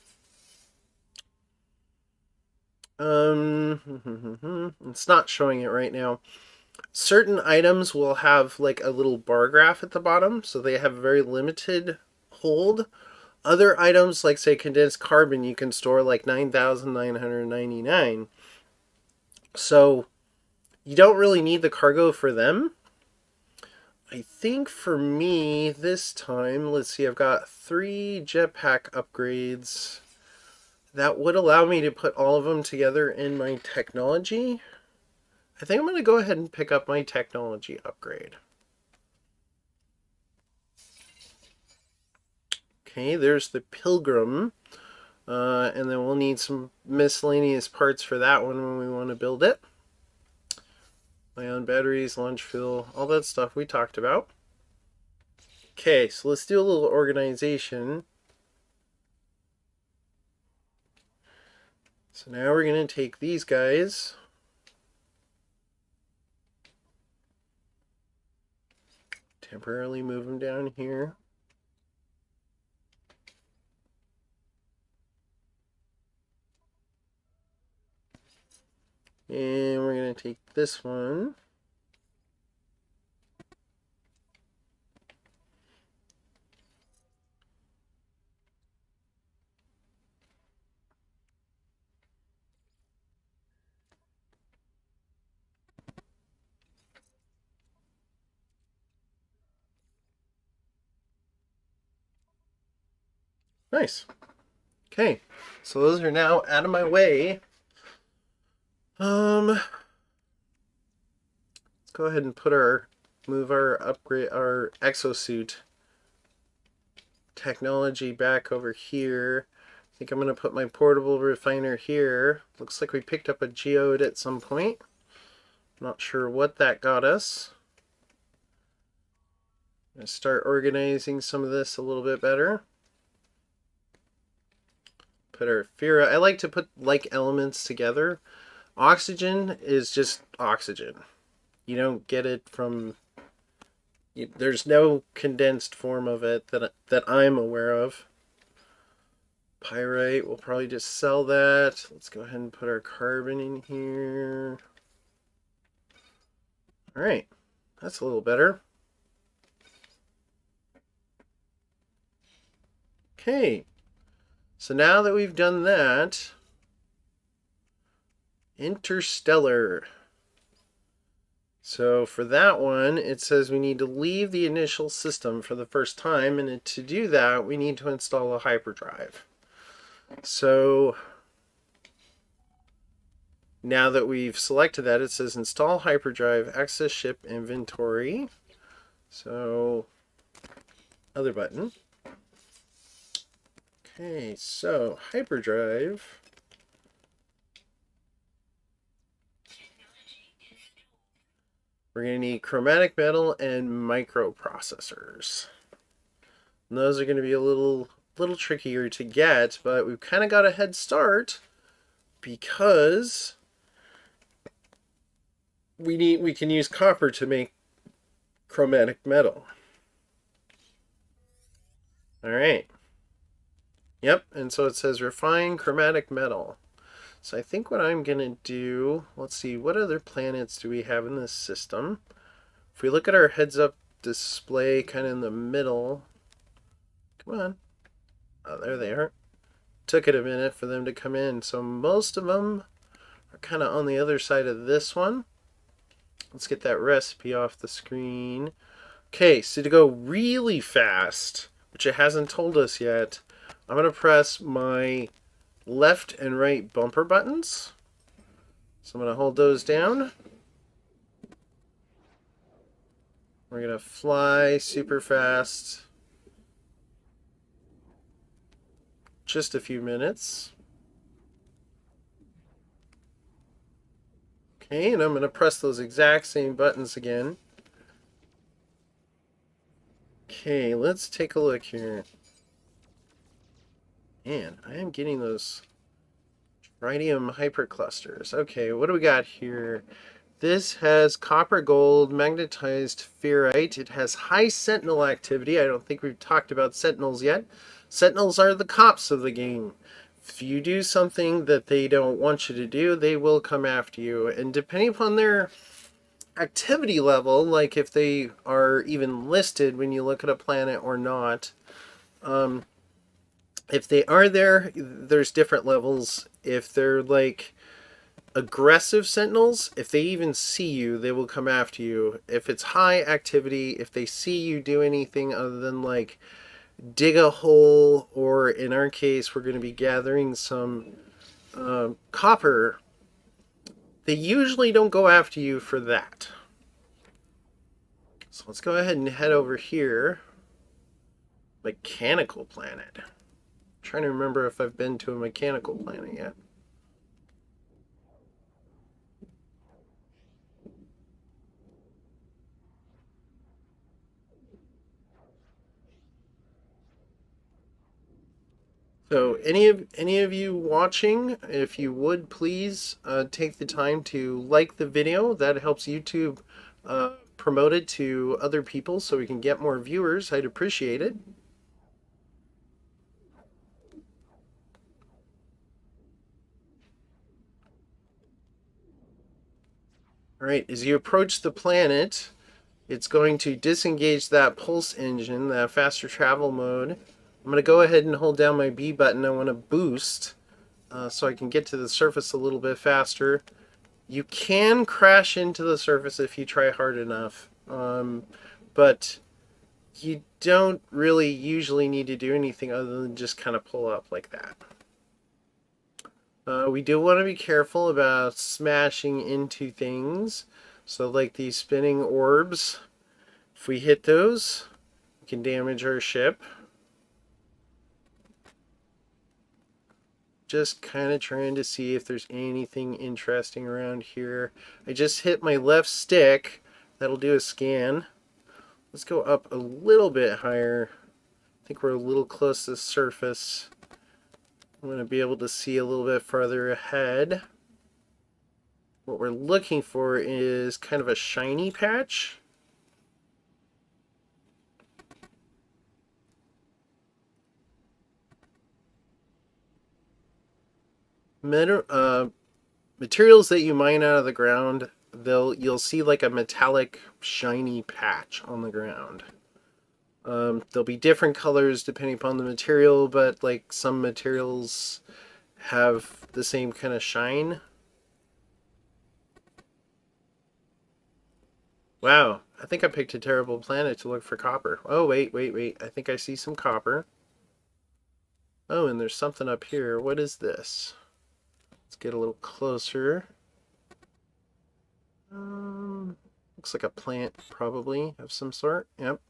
It's not showing it right now. Certain items will have like a little bar graph at the bottom, so they have very limited hold. Other items, like say condensed carbon, you can store like 9,999. So you don't really need the cargo for them. I think for me this time, let's see, I've got 3 jetpack upgrades. That would allow me to put all of them together in my technology. I think I'm going to go ahead and pick up my technology upgrade. Okay, there's the Pilgrim. And then we'll need some miscellaneous parts for that one when we want to build it. Ion batteries, launch fuel, all that stuff we talked about. Okay, so let's do a little organization. So now we're going to take these guys, temporarily move them down here. And we're going to take this one. Nice. Okay, so those are now out of my way. Let's go ahead and move our exosuit technology back over here. I think I'm going to put my portable refiner here. Looks like we picked up a geode at some point. Not sure what that got us. I'm going to start organizing some of this a little bit better. Put our Fira. I like to put like elements together. Oxygen is just oxygen. You don't get it from... There's no condensed form of it that I'm aware of. Pyrite, we'll probably just sell that. Let's go ahead and put our carbon in here. Alright, that's a little better. Okay, so now that we've done that, interstellar. So for that one, it says we need to leave the initial system for the first time, and to do that, we need to install a hyperdrive. So now that we've selected that, it says install hyperdrive, access ship inventory. So other button. Okay, so hyperdrive. We're going to need chromatic metal and microprocessors. And those are going to be a little trickier to get, but we've kind of got a head start because we can use copper to make chromatic metal. All right. Yep, and so it says refine chromatic metal. So I think what I'm going to do, let's see, what other planets do we have in this system? If we look at our heads-up display kind of in the middle, come on. Oh, there they are. Took it a minute for them to come in. So most of them are kind of on the other side of this one. Let's get that recipe off the screen. Okay, so to go really fast, which it hasn't told us yet, I'm going to press my left and right bumper buttons. So I'm going to hold those down. We're going to fly super fast. Just a few minutes. Okay, and I'm going to press those exact same buttons again. Okay, let's take a look here. Man, I am getting those tritium hyperclusters. Okay, what do we got here? This has copper gold magnetized ferrite. It has high sentinel activity. I don't think we've talked about sentinels yet. Sentinels are the cops of the game. If you do something that they don't want you to do, they will come after you. And depending upon their activity level, like if they are even listed when you look at a planet or not, if they are there, there's different levels. If they're like aggressive sentinels, if they even see you, they will come after you. If it's high activity, if they see you do anything other than like dig a hole, or in our case, we're going to be gathering some copper, they usually don't go after you for that. So let's go ahead and head over here. Mechanical planet. Trying to remember if I've been to a mechanical planet yet. So any of you watching, if you would please take the time to like the video. That helps YouTube promote it to other people so we can get more viewers. I'd appreciate it. All right, as you approach the planet, it's going to disengage that pulse engine, that faster travel mode. I'm going to go ahead and hold down my B button. I want to boost so I can get to the surface a little bit faster. You can crash into the surface if you try hard enough, but you don't really usually need to do anything other than just kind of pull up like that. We do want to be careful about smashing into things. So like these spinning orbs, if we hit those, we can damage our ship. Just kind of trying to see if there's anything interesting around here. I just hit my left stick. That'll do a scan. Let's go up a little bit higher. I think we're a little close to the surface. I'm going to be able to see a little bit farther ahead. What we're looking for is kind of a shiny patch. Materials that you mine out of the ground, you'll see like a metallic shiny patch on the ground. There'll be different colors depending upon the material, but like some materials have the same kind of shine. Wow, I think I picked a terrible planet to look for copper. Oh, wait. I think I see some copper. Oh, and there's something up here. What is this? Let's get a little closer. Looks like a plant, probably, of some sort. Yep.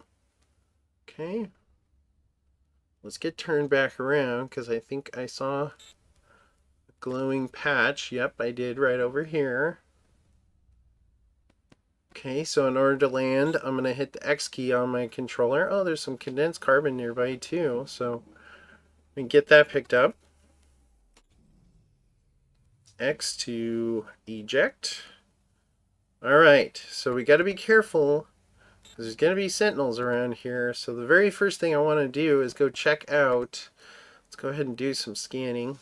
Okay. Let's get turned back around, because I think I saw a glowing patch. Yep, I did right over here. Okay, so in order to land, I'm going to hit the X key on my controller. Oh, there's some condensed carbon nearby, too, so we can get that picked up. X to eject. Alright, so we got to be careful because there's going to be sentinels around here. So the very first thing I want to do is go check out. Let's go ahead and do some scanning.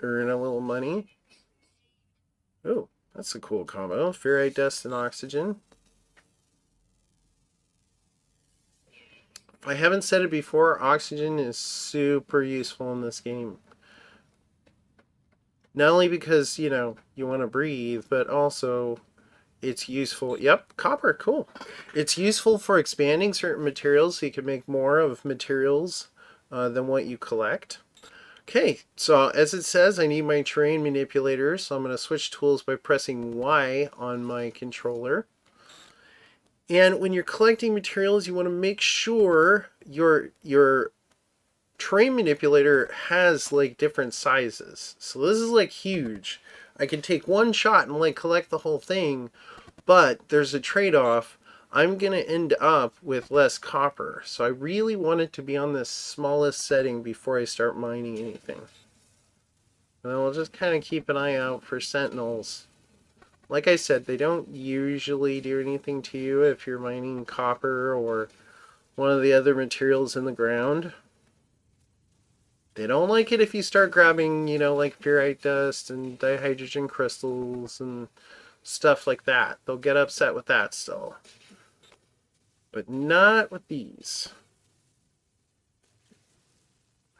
Earn a little money. Oh, that's a cool combo. Ferrite dust and oxygen. If I haven't said it before, oxygen is super useful in this game. Not only because, you know, you want to breathe, but also it's useful. Yep, copper, cool. It's useful for expanding certain materials so you can make more of materials than what you collect. Okay, so as it says, I need my terrain manipulator, so I'm going to switch tools by pressing Y on my controller. And when you're collecting materials, you want to make sure your terrain manipulator has like different sizes. So this is like huge. I can take one shot and like collect the whole thing, but there's a trade-off. I'm going to end up with less copper. So I really want it to be on the smallest setting before I start mining anything. And then we'll just kind of keep an eye out for sentinels. Like I said, they don't usually do anything to you if you're mining copper or one of the other materials in the ground. They don't like it if you start grabbing, you know, like ferrite dust and dihydrogen crystals and stuff like that. They'll get upset with that still. But not with these.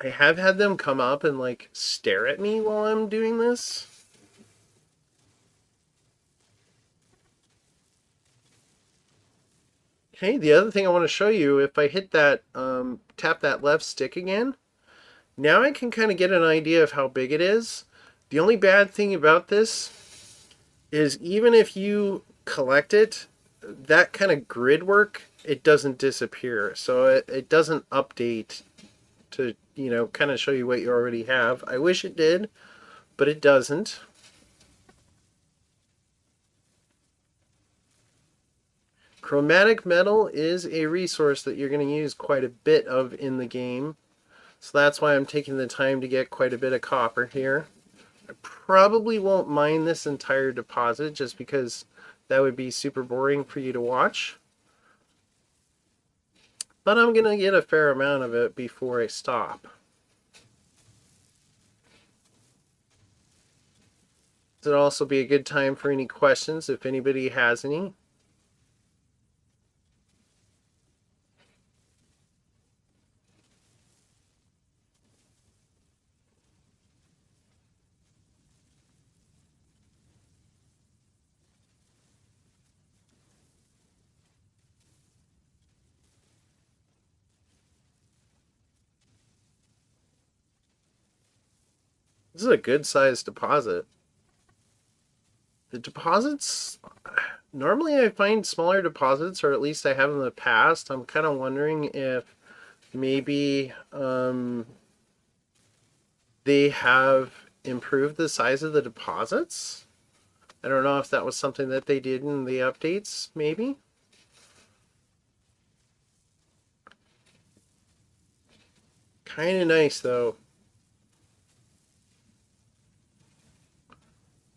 I have had them come up and like stare at me while I'm doing this. Okay, the other thing I want to show you, if I hit that, tap that left stick again, now I can kind of get an idea of how big it is. The only bad thing about this is even if you collect it, that kind of grid work, it doesn't disappear. So it doesn't update to, you know, kind of show you what you already have. I wish it did, but it doesn't. Chromatic metal is a resource that you're going to use quite a bit of in the game. So that's why I'm taking the time to get quite a bit of copper here. I probably won't mine this entire deposit just because that would be super boring for you to watch. But I'm going to get a fair amount of it before I stop. It'll also be a good time for any questions if anybody has any. This is a good sized deposit. The deposits, normally I find smaller deposits, or at least I have in the past. I'm kind of wondering if maybe they have improved the size of the deposits. I don't know if that was something that they did in the updates, maybe. Kind of nice though.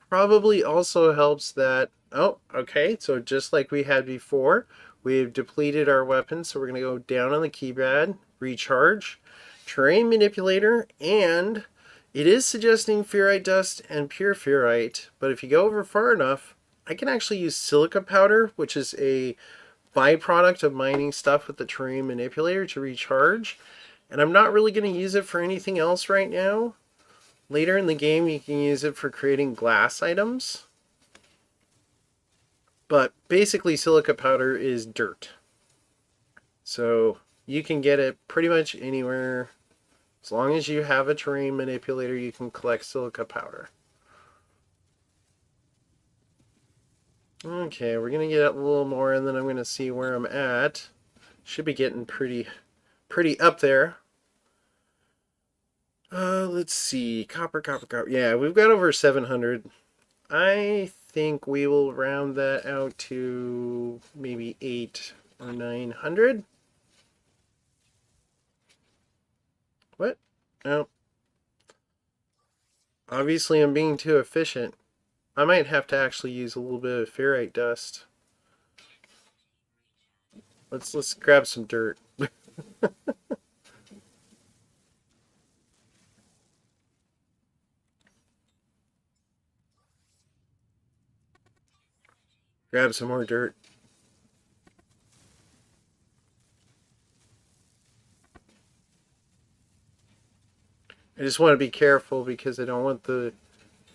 Probably also helps that, oh, okay, so just like we had before, we've depleted our weapons, so we're going to go down on the keypad, recharge, terrain manipulator, and it is suggesting ferrite dust and pure ferrite, but if you go over far enough, I can actually use silica powder, which is a byproduct of mining stuff with the terrain manipulator to recharge, and I'm not really going to use it for anything else right now. Later in the game, you can use it for creating glass items. But basically, silica powder is dirt. So you can get it pretty much anywhere. As long as you have a terrain manipulator, you can collect silica powder. Okay, we're going to get a little more, and then I'm going to see where I'm at. Should be getting pretty up there. Let's see. Copper. Yeah, we've got over 700. I think we will round that out to maybe 800 or 900. What? No. Obviously, I'm being too efficient. I might have to actually use a little bit of ferrite dust. Let's grab some dirt. Grab some more dirt. I just want to be careful because I don't want the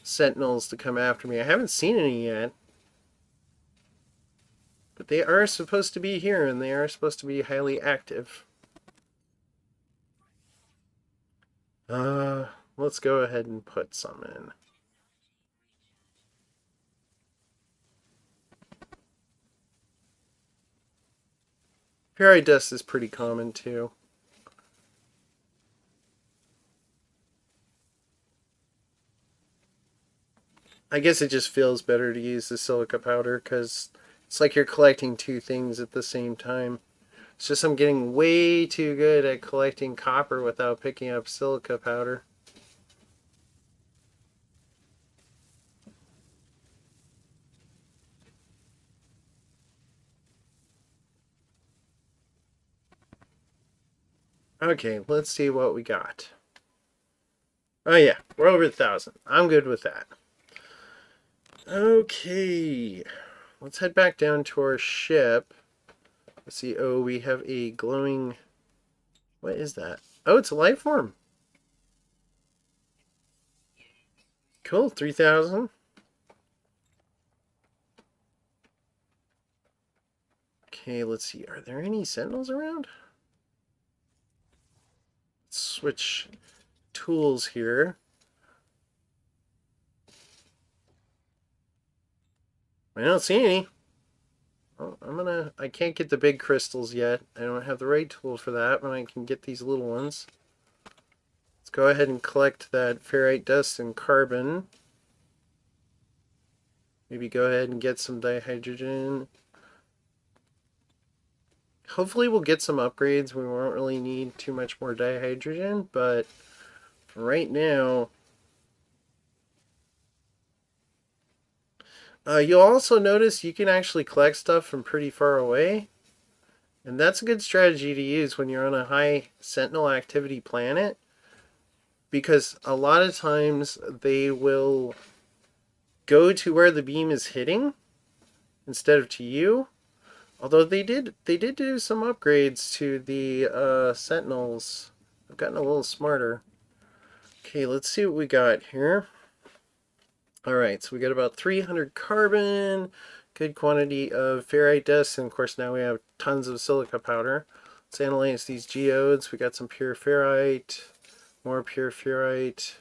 sentinels to come after me. I haven't seen any yet. But they are supposed to be here, and they are supposed to be highly active. Let's go ahead and put some in. Ferrite dust is pretty common too. I guess it just feels better to use the silica powder because it's like you're collecting two things at the same time. It's just I'm getting way too good at collecting copper without picking up silica powder. Okay, let's see what we got. Oh yeah, we're over 1,000. I'm good with that. Okay, let's head back down to our ship. Let's see. Oh, we have a glowing... What is that? Oh, it's a life form. Cool, 3,000. Okay, let's see. Are there any sentinels around? Let's switch tools here. I don't see any. Oh, I can't get the big crystals yet. I don't have the right tool for that, but I can get these little ones. Let's go ahead and collect that ferrite dust and carbon. Maybe go ahead and get some dihydrogen. Hopefully we'll get some upgrades. We won't really need too much more dihydrogen, but for right now... you'll also notice you can actually collect stuff from pretty far away. And that's a good strategy to use when you're on a high sentinel activity planet. Because a lot of times they will go to where the beam is hitting instead of to you. Although they did do some upgrades to the sentinels. I've gotten a little smarter. Okay, let's see what we got here. Alright, so we got about 300 carbon, good quantity of ferrite dust, and of course now we have tons of silica powder. Let's analyze these geodes. We got some pure ferrite, more pure ferrite,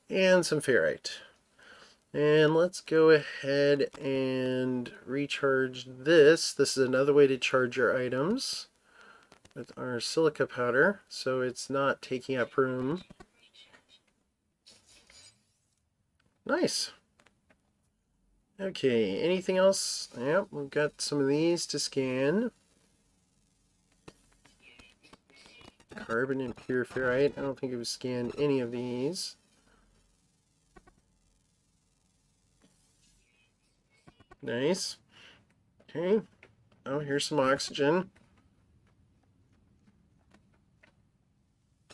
and some ferrite. And let's go ahead and recharge this. This is another way to charge your items with our silica powder, so it's not taking up room. Nice. Okay, anything else? Yep, we've got some of these to scan. Carbon and pure ferrite. I don't think we've scanned any of these. Nice. Okay. Oh, here's some oxygen.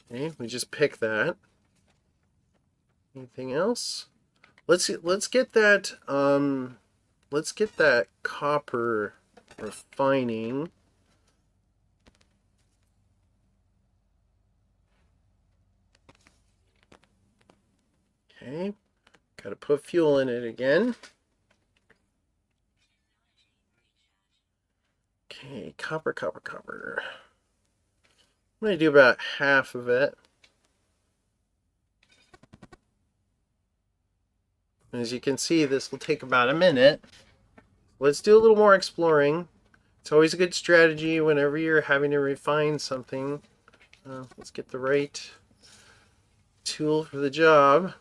Okay, we just picked that. Anything else? Let's get that copper refining. Okay. Gotta put fuel in it again. Okay, copper. I'm gonna do about half of it. As you can see, this will take about a minute. Let's do a little more exploring. It's always a good strategy whenever you're having to refine something. Let's get the right tool for the job.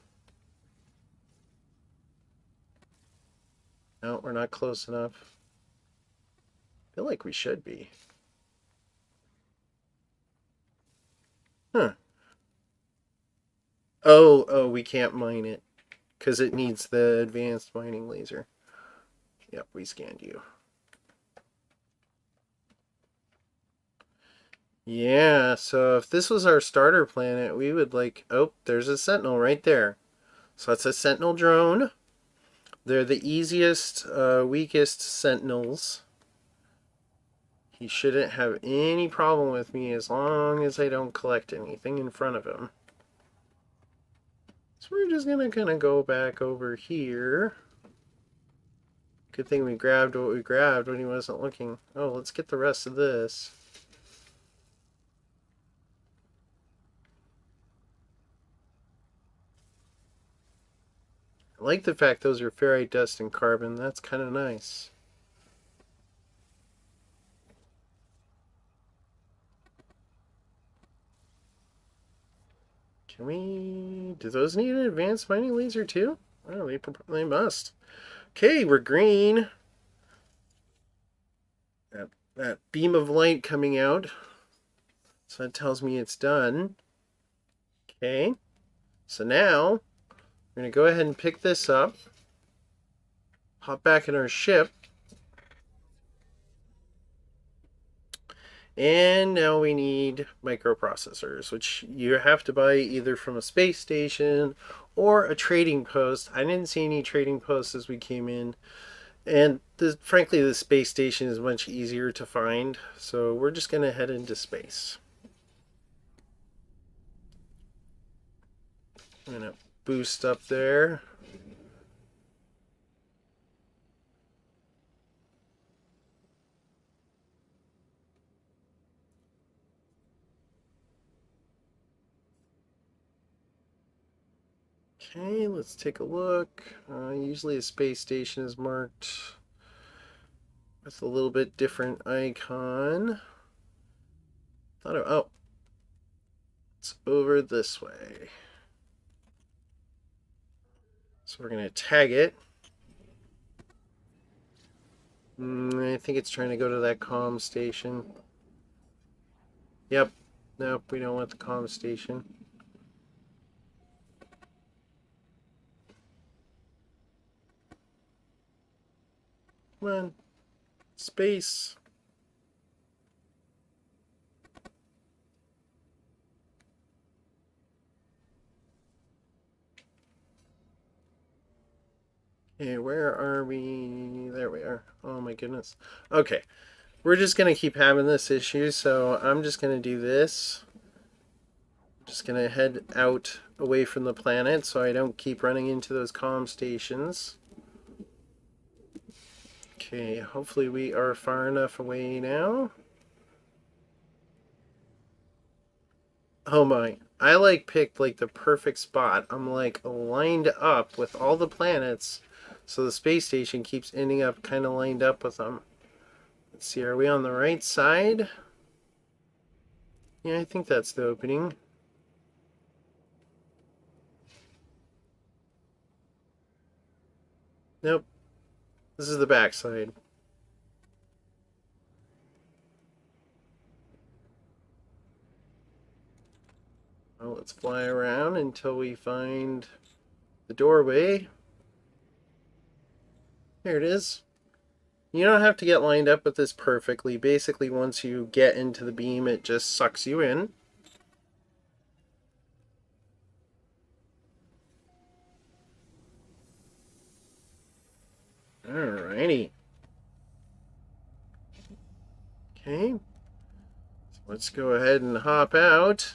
No, we're not close enough. I feel like we should be. Huh. Oh, we can't mine it because it needs the advanced mining laser. Yep, we scanned you. Yeah, so if this was our starter planet, we would like... Oh, there's a sentinel right there. So that's a sentinel drone. They're the easiest, weakest sentinels. He shouldn't have any problem with me as long as I don't collect anything in front of him. So we're just gonna kind of go back over here. Good thing we grabbed what we grabbed when he wasn't looking. Oh, let's get the rest of this. I like the fact those are ferrite dust and carbon. That's kind of nice. Can we... Do those need an advanced mining laser too? Oh, they must. Okay, we're green. That beam of light coming out. So that tells me it's done. Okay. So now, we're going to go ahead and pick this up. Hop back in our ship. And now we need microprocessors, which you have to buy either from a space station or a trading post. I didn't see any trading posts as we came in. And frankly, the space station is much easier to find. So we're just going to head into space. I'm going to boost up there. Okay, let's take a look. Usually a space station is marked with a little bit different icon. Oh, it's over this way. So we're going to tag it. I think it's trying to go to that comm station. Yep. Nope, we don't want the comm station. Come on. Space. Okay, where are we? There we are. Oh my goodness. Okay. We're just going to keep having this issue, so I'm just going to do this. Just going to head out away from the planet so I don't keep running into those comm stations. Okay, hopefully we are far enough away now. Oh my. I picked the perfect spot. I'm lined up with all the planets, so the space station keeps ending up kind of lined up with them. Let's see, are we on the right side? Yeah, I think that's the opening. Nope. This is the back side. Well, let's fly around until we find the doorway. There it is. You don't have to get lined up with this perfectly. Basically, once you get into the beam, it just sucks you in. Alrighty. Okay. So let's go ahead and hop out.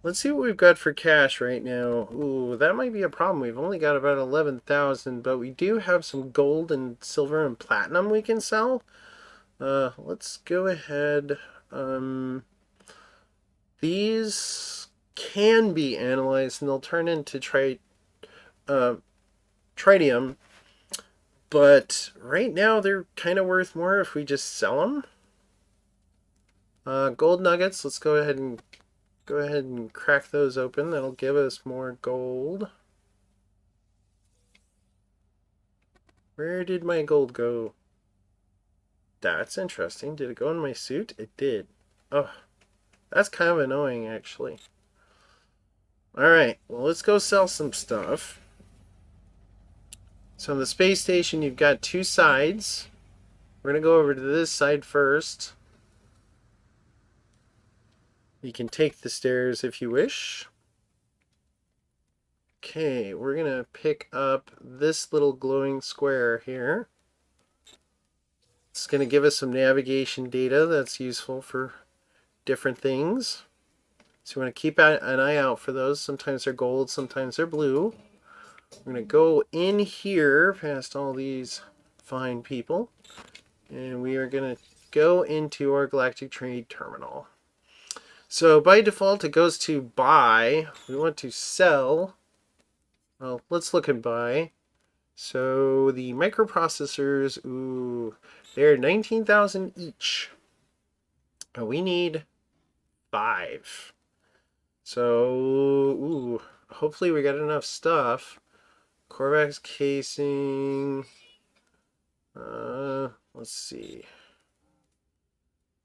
Let's see what we've got for cash right now. Ooh, that might be a problem. We've only got about 11,000, but we do have some gold and silver and platinum we can sell. Let's go ahead. These can be analyzed and they'll turn into tritium, but right now they're kind of worth more if we just sell them. Gold nuggets. Let's go ahead and crack those open. That'll give us more gold. Where did my gold go? That's interesting. Did it go in my suit? It did. Oh, that's kind of annoying, actually. Alright, well, let's go sell some stuff. So on the space station, you've got two sides. We're going to go over to this side first. You can take the stairs if you wish. Okay, we're going to pick up this little glowing square here. It's going to give us some navigation data that's useful for different things. So we want to keep an eye out for those. Sometimes they're gold, sometimes they're blue. We're going to go in here past all these fine people. And we are going to go into our Galactic Trade Terminal. So by default, it goes to buy. We want to sell. Well, let's look at buy. So the microprocessors, ooh, they're 19,000 each. We need 5. So, ooh, hopefully we got enough stuff. Corvax casing. Let's see.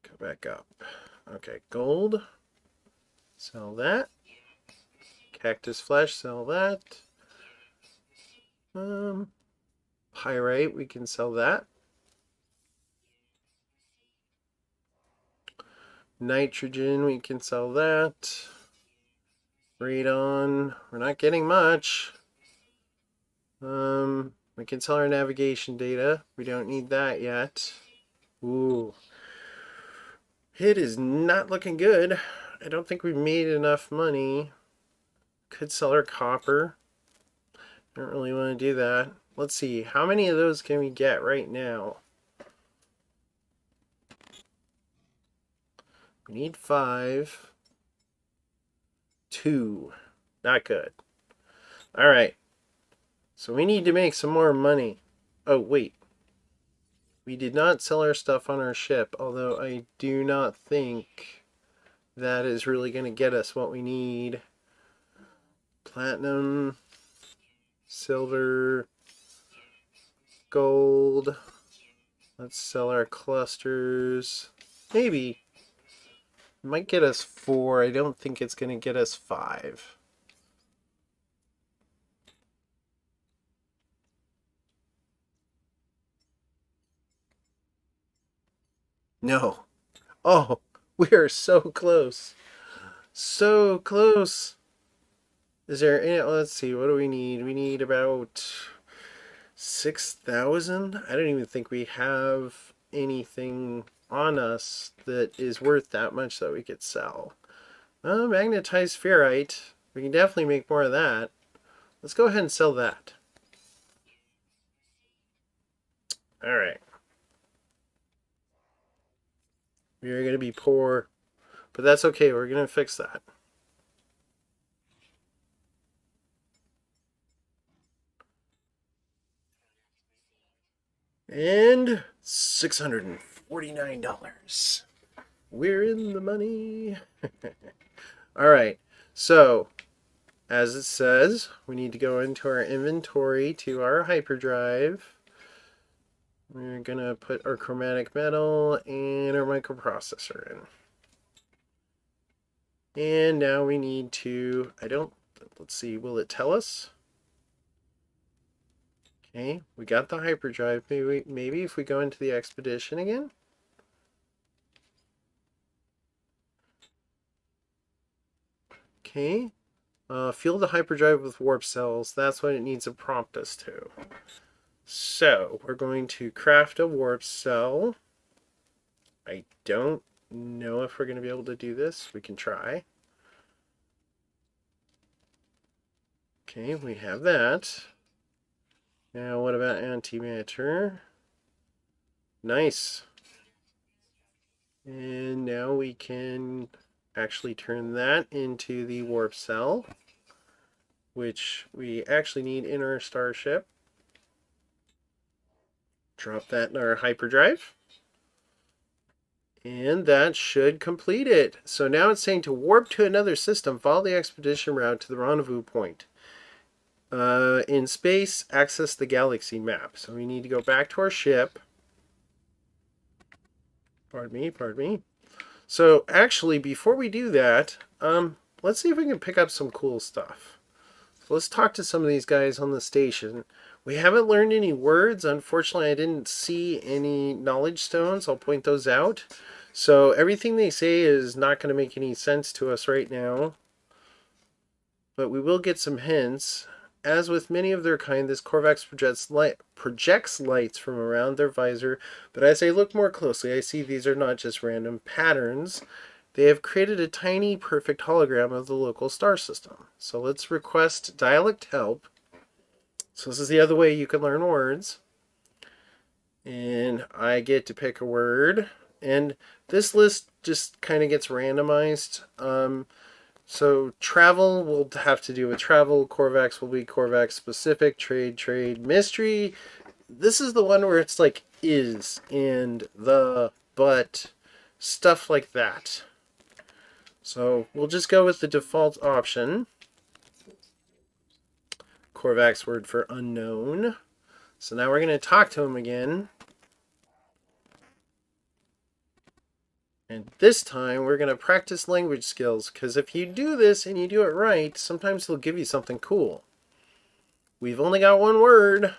Go back up. Okay, gold. Sell that. Cactus flesh, sell that. Pyrite, we can sell that. Nitrogen, we can sell that. Radon, we're not getting much. We can sell our navigation data. We don't need that yet. Ooh. It is not looking good. I don't think we've made enough money. Could sell our copper. Don't really want to do that. Let's see. How many of those can we get right now? We need 5. 2. Not good. Alright. So we need to make some more money. Oh, wait. We did not sell our stuff on our ship, although I do not think that is really going to get us what we need. Platinum, silver, gold. Let's sell our clusters. Maybe. It might get us 4. I don't think it's going to get us 5. No. Oh, we are so close. So close. Is there any, let's see, what do we need? We need about 6,000. I don't even think we have anything on us that is worth that much that we could sell. Magnetized ferrite. We can definitely make more of that. Let's go ahead and sell that. All right. We are going to be poor, but that's okay. We're going to fix that. And $649. We're in the money. All right. So, as it says, we need to go into our inventory to our hyperdrive. We're going to put our chromatic metal and our microprocessor in. And now we need to, let's see, will it tell us? Okay, we got the hyperdrive. Maybe if we go into the expedition again. Okay, fuel the hyperdrive with warp cells. That's what it needs to prompt us to. So we're going to craft a warp cell. I don't know if we're going to be able to do this. We can try. Okay, we have that. Now what about antimatter? Nice. And now we can actually turn that into the warp cell, which we actually need in our starship. Drop that in our hyperdrive. And that should complete it. So now it's saying to warp to another system, follow the expedition route to the rendezvous point. In space, access the galaxy map. So we need to go back to our ship. Pardon me. So actually, before we do that, let's see if we can pick up some cool stuff. So let's talk to some of these guys on the station. We haven't learned any words. Unfortunately, I didn't see any knowledge stones. I'll point those out. So everything they say is not going to make any sense to us right now. But we will get some hints. As with many of their kind, this Corvax projects lights from around their visor, but as I look more closely, I see these are not just random patterns. They have created a tiny, perfect hologram of the local star system. So let's request dialect help. So this is the other way you can learn words. And I get to pick a word. And this list just kind of gets randomized. So travel will have to do with travel. Corvax will be Corvax specific. Trade, mystery. This is the one where it's like is and the, but, stuff like that. So we'll just go with the default option. Corvax word for unknown. So now we're going to talk to him again. And this time we're going to practice language skills, because if you do this and you do it right, sometimes he'll give you something cool. We've only got one word.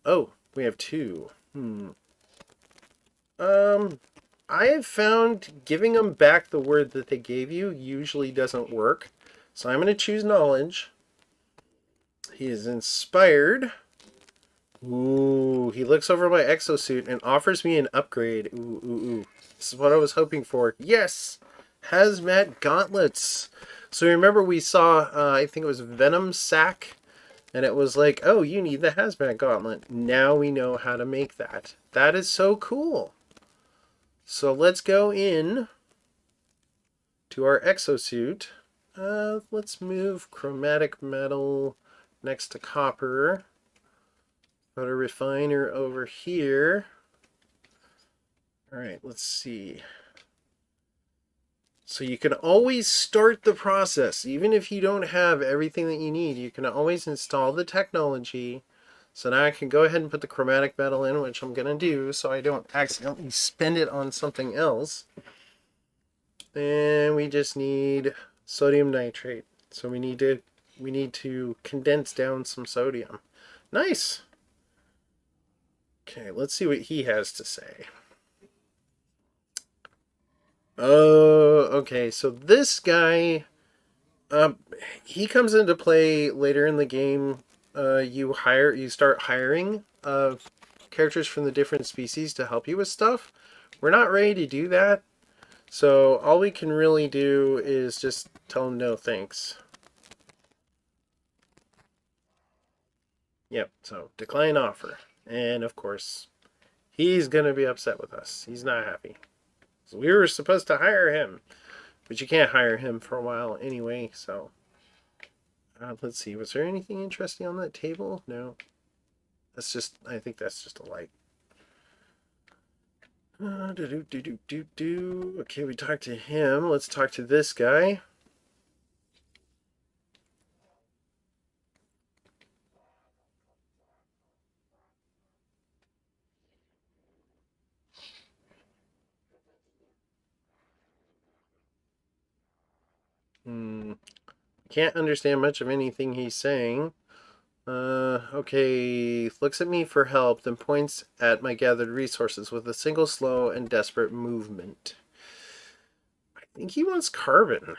Oh, we have two. I have found giving them back the word that they gave you usually doesn't work. So I'm going to choose knowledge. He is inspired. Ooh, he looks over my exosuit and offers me an upgrade. Ooh. This is what I was hoping for. Yes! Hazmat gauntlets. So remember we saw, I think it was Venom Sack. And it was like, oh, you need the hazmat gauntlet. Now we know how to make that. That is so cool. So let's go in to our exosuit. Let's move chromatic metal next to copper. Put a refiner over here. All right, let's see. So you can always start the process. Even if you don't have everything that you need, you can always install the technology. So now I can go ahead and put the chromatic metal in, which I'm going to do so I don't accidentally spend it on something else. And we just need sodium nitrate. So we need to condense down some sodium. Nice. Okay, let's see what he has to say. Oh, okay. So this guy, he comes into play later in the game. You start hiring characters from the different species to help you with stuff. We're not ready to do that, so all we can really do is just tell him no thanks. Yep. So decline offer, and of course, he's gonna be upset with us. He's not happy. So we were supposed to hire him, but you can't hire him for a while anyway. So let's see. Was there anything interesting on that table? No. That's just. I think that's just a light. Okay, we talked to him. Let's talk to this guy. Can't understand much of anything he's saying. Okay, looks at me for help, then points at my gathered resources with a single slow and desperate movement. I think he wants carbon.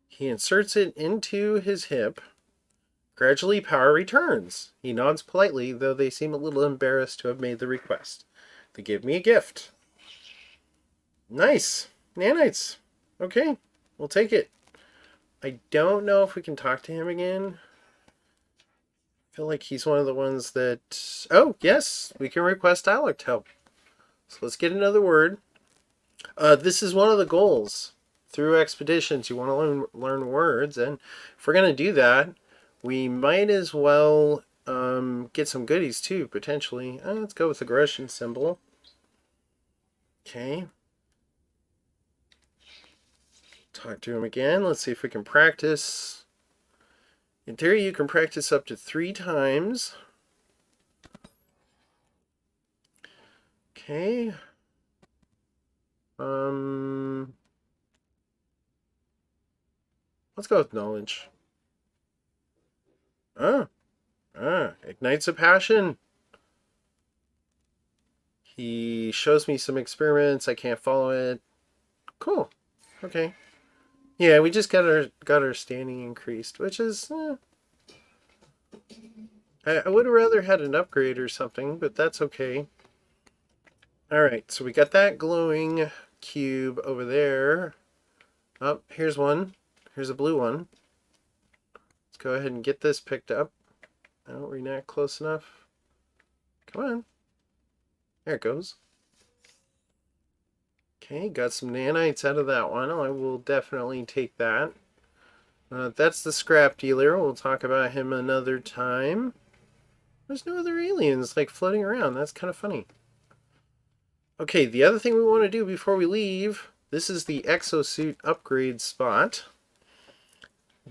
He inserts it into his hip. Gradually, power returns. He nods politely, though they seem a little embarrassed to have made the request. They give me a gift. Nice. Nanites. Okay, we'll take it. I don't know if we can talk to him again. I feel like he's one of the ones that... Oh, yes, we can request dialect help. So let's get another word. This is one of the goals. Through expeditions, you want to learn words, and if we're going to do that, we might as well get some goodies too, potentially. Let's go with the aggression symbol. Okay. Talk to him again. Let's see if we can practice. In theory, you can practice up to 3 times. Okay. Let's go with knowledge. Ignites a passion. He shows me some experiments. I can't follow it. Cool. Okay. Yeah, we just got our standing increased, which is... I would have rather had an upgrade or something, but that's okay. Alright, so we got that glowing cube over there. Oh, here's one. Here's a blue one. Let's go ahead and get this picked up. Oh, we're not close enough. Come on. There it goes. Okay, got some nanites out of that one. I will definitely take that. That's the scrap dealer. We'll talk about him another time. There's no other aliens like floating around. That's kind of funny. Okay, the other thing we want to do before we leave, this is the exosuit upgrade spot.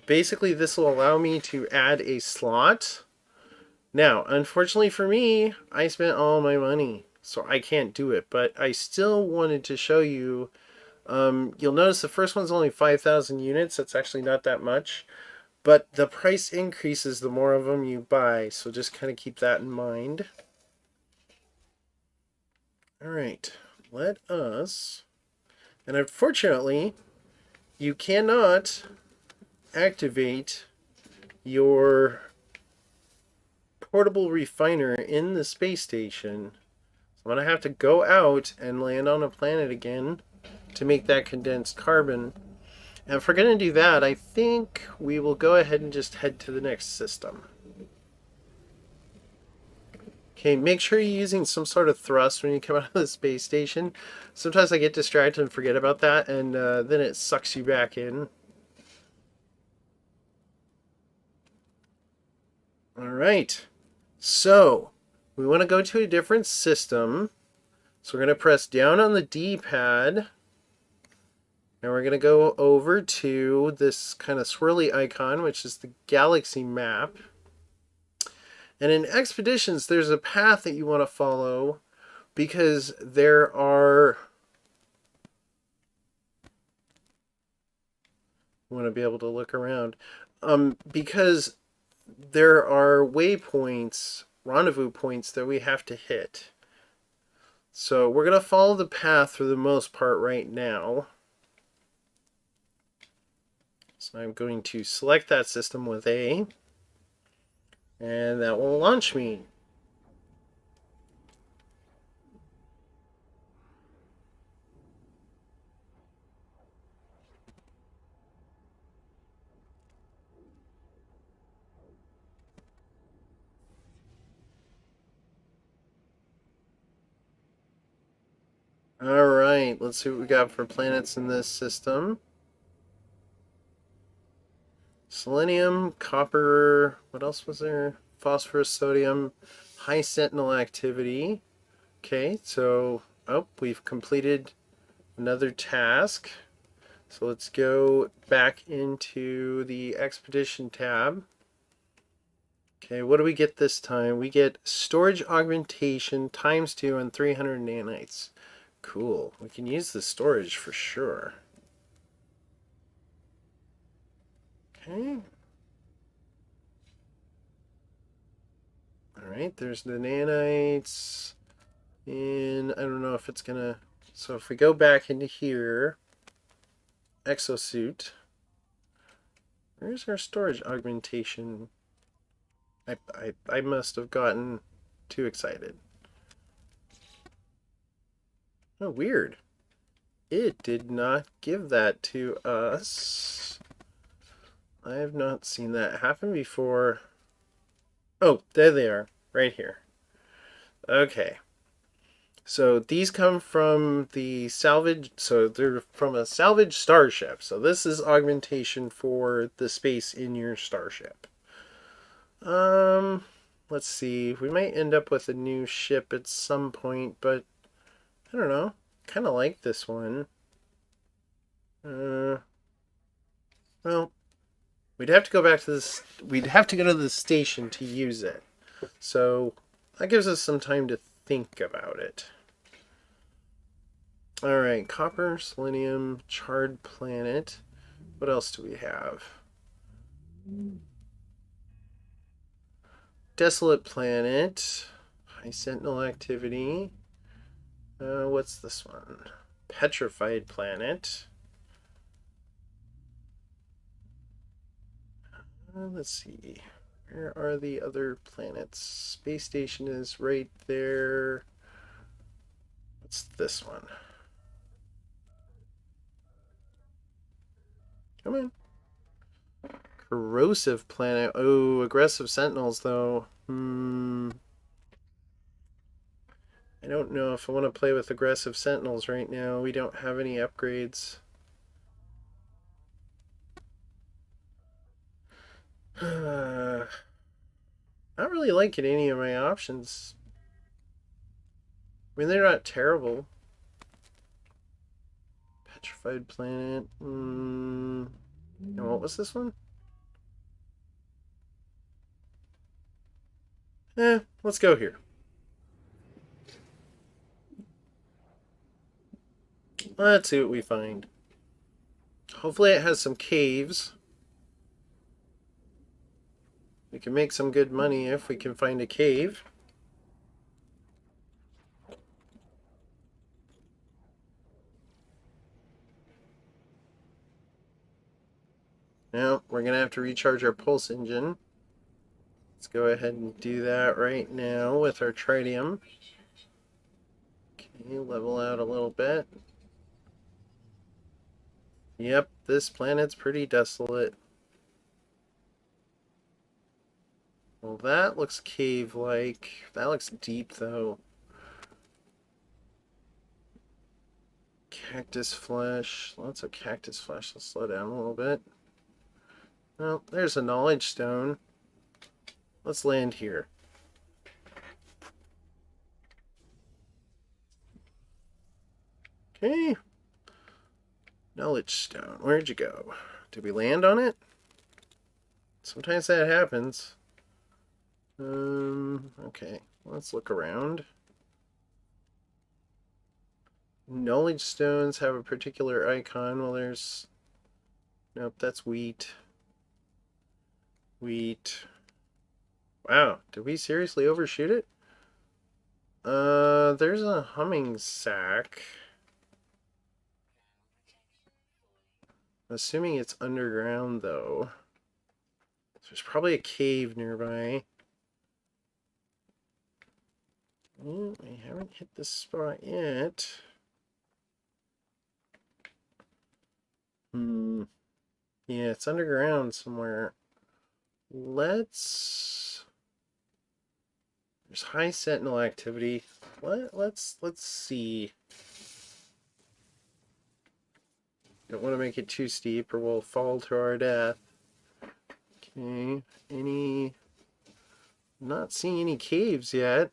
Basically, this will allow me to add a slot. Now, unfortunately for me, I spent all my money, so I can't do it. But I still wanted to show you. You'll notice the first one's only 5,000 units. That's actually not that much. But the price increases the more of them you buy, so just kind of keep that in mind. Alright, let us... And unfortunately, you cannot activate your portable refiner in the space station. So I'm going to have to go out and land on a planet again to make that condensed carbon. And if we're going to do that, I think we will go ahead and just head to the next system. Okay, make sure you're using some sort of thrust when you come out of the space station. Sometimes I get distracted and forget about that, and then it sucks you back in. Alright, so we want to go to a different system. So we're going to press down on the D-pad. And we're going to go over to this kind of swirly icon, which is the galaxy map. And in expeditions, there's a path that you want to follow because there are We want to be able to look around. Because there are waypoints, rendezvous points that we have to hit. So we're going to follow the path for the most part right now. So I'm going to select that system with A, and that will launch me. Alright, let's see what we got for planets in this system. Selenium, copper, what else was there? Phosphorus, sodium, high sentinel activity. Okay, so, we've completed another task. So let's go back into the Expedition tab. Okay, what do we get this time? We get storage augmentation ×2 and 300 nanites. Cool. We can use the storage for sure. Okay. Alright, there's the nanites. And I don't know if it's gonna... So if we go back into here, exosuit, where's our storage augmentation? I must have gotten too excited. Oh, weird. It did not give that to us. I have not seen that happen before. Oh, there they are, right here. Okay. So these come from the salvage, so they're from a salvage starship. So this is augmentation for the space in your starship. Let's see. We might end up with a new ship at some point, but I don't know. Kind of like this one. Well, we'd have to go back to this. We'd have to go to the station to use it. So that gives us some time to think about it. Alright, copper, selenium, charred planet. What else do we have? Desolate planet. High sentinel activity. What's this one? Petrified planet. Let's see. Where are the other planets? Space station is right there. What's this one? Come on. Corrosive planet. Oh, aggressive sentinels, though. I don't know if I want to play with aggressive sentinels right now. We don't have any upgrades. Not really liking any of my options. I mean, they're not terrible. Petrified planet. And what was this one? Let's go here. Let's see what we find. Hopefully it has some caves. We can make some good money if we can find a cave. Now, we're going to have to recharge our pulse engine. Let's go ahead and do that right now with our tritium. Okay, level out a little bit. Yep, this planet's pretty desolate. Well, that looks cave-like. That looks deep, though. Cactus flesh. Lots of cactus flesh. Let's slow down a little bit. Well, there's a knowledge stone. Let's land here. Okay. Knowledge stone. Where'd you go? Did we land on it? Sometimes that happens. Okay. Let's look around. Knowledge stones have a particular icon. Well, there's Nope, that's wheat. Wheat. Wow, did we seriously overshoot it? There's a humming sack. Assuming it's underground, though. There's probably a cave nearby. I haven't hit this spot yet. Yeah, it's underground somewhere. Let's... There's high sentinel activity. Let's see. Don't want to make it too steep or we'll fall to our death. Okay, not seeing any caves yet.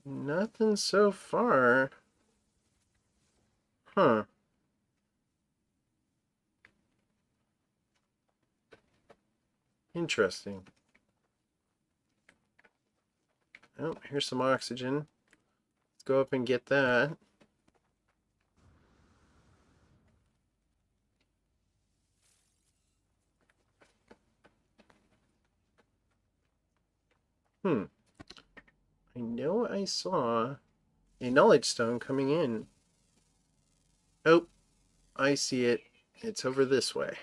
Nothing so far. Huh. Interesting. Oh, here's some oxygen. Let's go up and get that. I know I saw a knowledge stone coming in. Oh, I see it. It's over this way.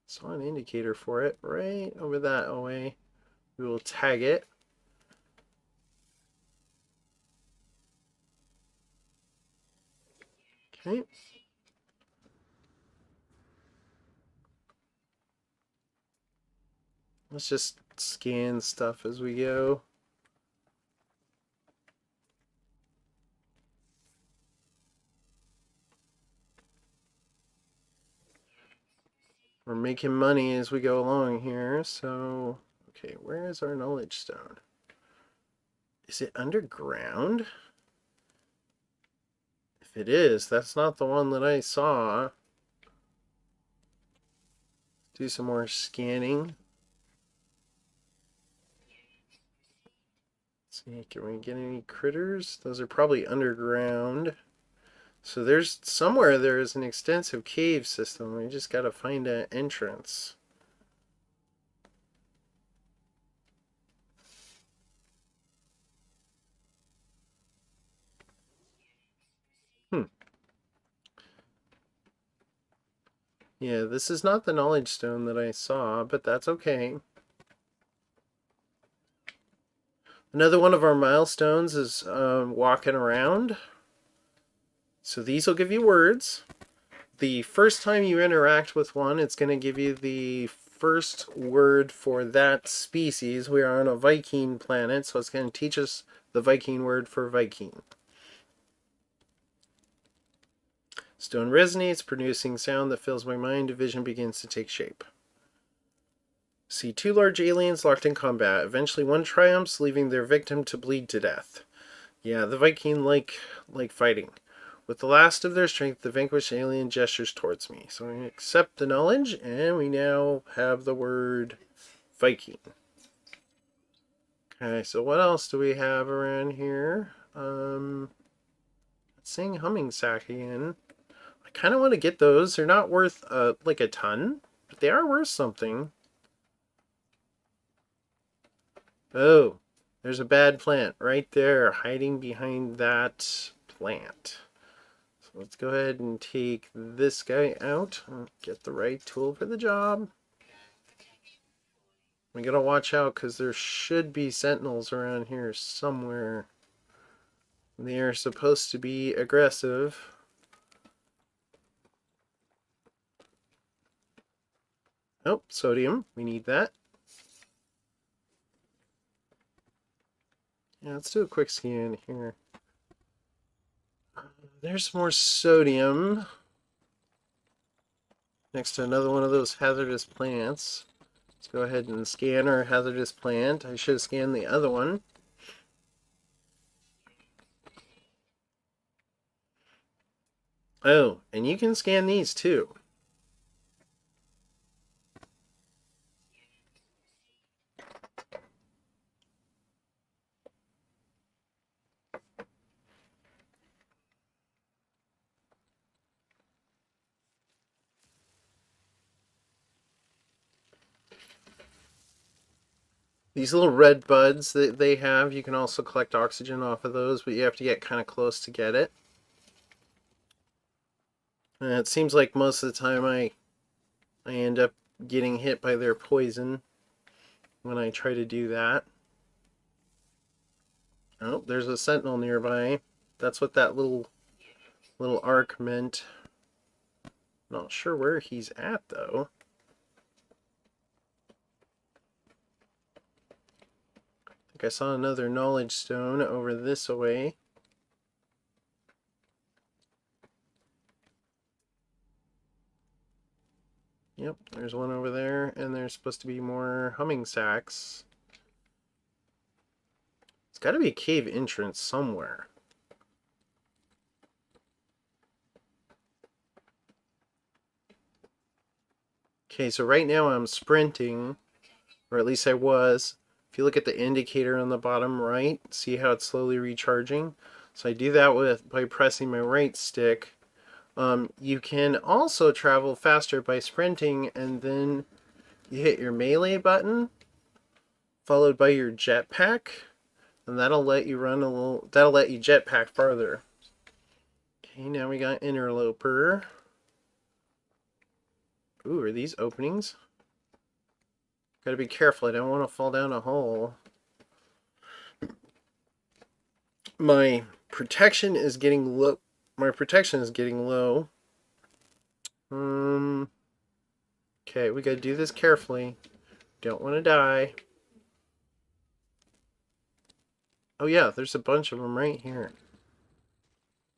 Saw an indicator for it right over that way. We will tag it. Okay. Let's just scan stuff as we go. We're making money as we go along here, so... Okay, where is our knowledge stone? Is it underground? If it is, that's not the one that I saw. Do some more scanning. Let's see, can we get any critters? Those are probably underground. So there's somewhere there is an extensive cave system. We just gotta find an entrance. Yeah, this is not the knowledge stone that I saw, but that's okay. Another one of our milestones is walking around. So these will give you words. The first time you interact with one, it's going to give you the first word for that species. We are on a Viking planet, so it's going to teach us the Viking word for Viking. Stone resonates, producing sound that fills my mind. Vision begins to take shape. See two large aliens locked in combat. Eventually one triumphs, leaving their victim to bleed to death. Yeah, the Viking like fighting. With the last of their strength, the vanquished alien gestures towards me. So I accept the knowledge, and we now have the word Viking. Okay, so what else do we have around here? Saying humming sack again. I kind of want to get those. They're not worth like a ton, but they are worth something. Oh, there's a bad plant right there hiding behind that plant. So let's go ahead and take this guy out and get the right tool for the job. We gotta watch out because there should be sentinels around here somewhere. They are supposed to be aggressive. Oh, sodium. We need that. Yeah, let's do a quick scan here. There's more sodium next to another one of those hazardous plants. Let's go ahead and scan our hazardous plant. I should have scanned the other one. Oh, and you can scan these too. These little red buds that they have, you can also collect oxygen off of those, but you have to get kind of close to get it. And it seems like most of the time I end up getting hit by their poison when I try to do that. Oh, there's a sentinel nearby. That's what that little arc meant. Not sure where he's at though. I think I saw another knowledge stone over this way. Yep, there's one over there, and there's supposed to be more humming sacks. It's got to be a cave entrance somewhere. Okay, so right now I'm sprinting, or at least I was. If you look at the indicator on the bottom right, see how it's slowly recharging? So I do that by pressing my right stick. You can also travel faster by sprinting, and then you hit your melee button, followed by your jetpack, and that'll let you jetpack farther. Okay, now we got interloper. Ooh, are these openings? Gotta be careful, I don't want to fall down a hole. My protection is getting low. Okay, we gotta do this carefully. Don't want to die. Oh yeah, there's a bunch of them right here.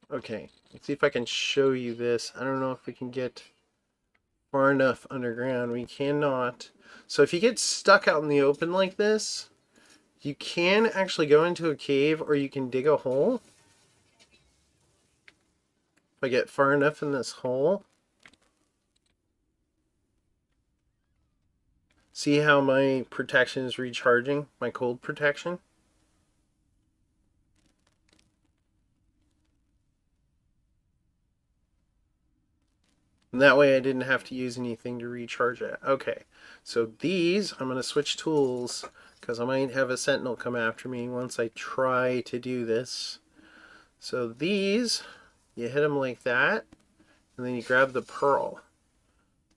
Okay, let's see if I can show you this. I don't know if we can get far enough underground. We cannot. So if you get stuck out in the open like this, you can actually go into a cave or you can dig a hole. If I get far enough in this hole. See how my protection is recharging? My cold protection? And that way I didn't have to use anything to recharge it. Okay, so these, I'm going to switch tools because I might have a sentinel come after me once I try to do this. So these, you hit them like that, and then you grab the pearl.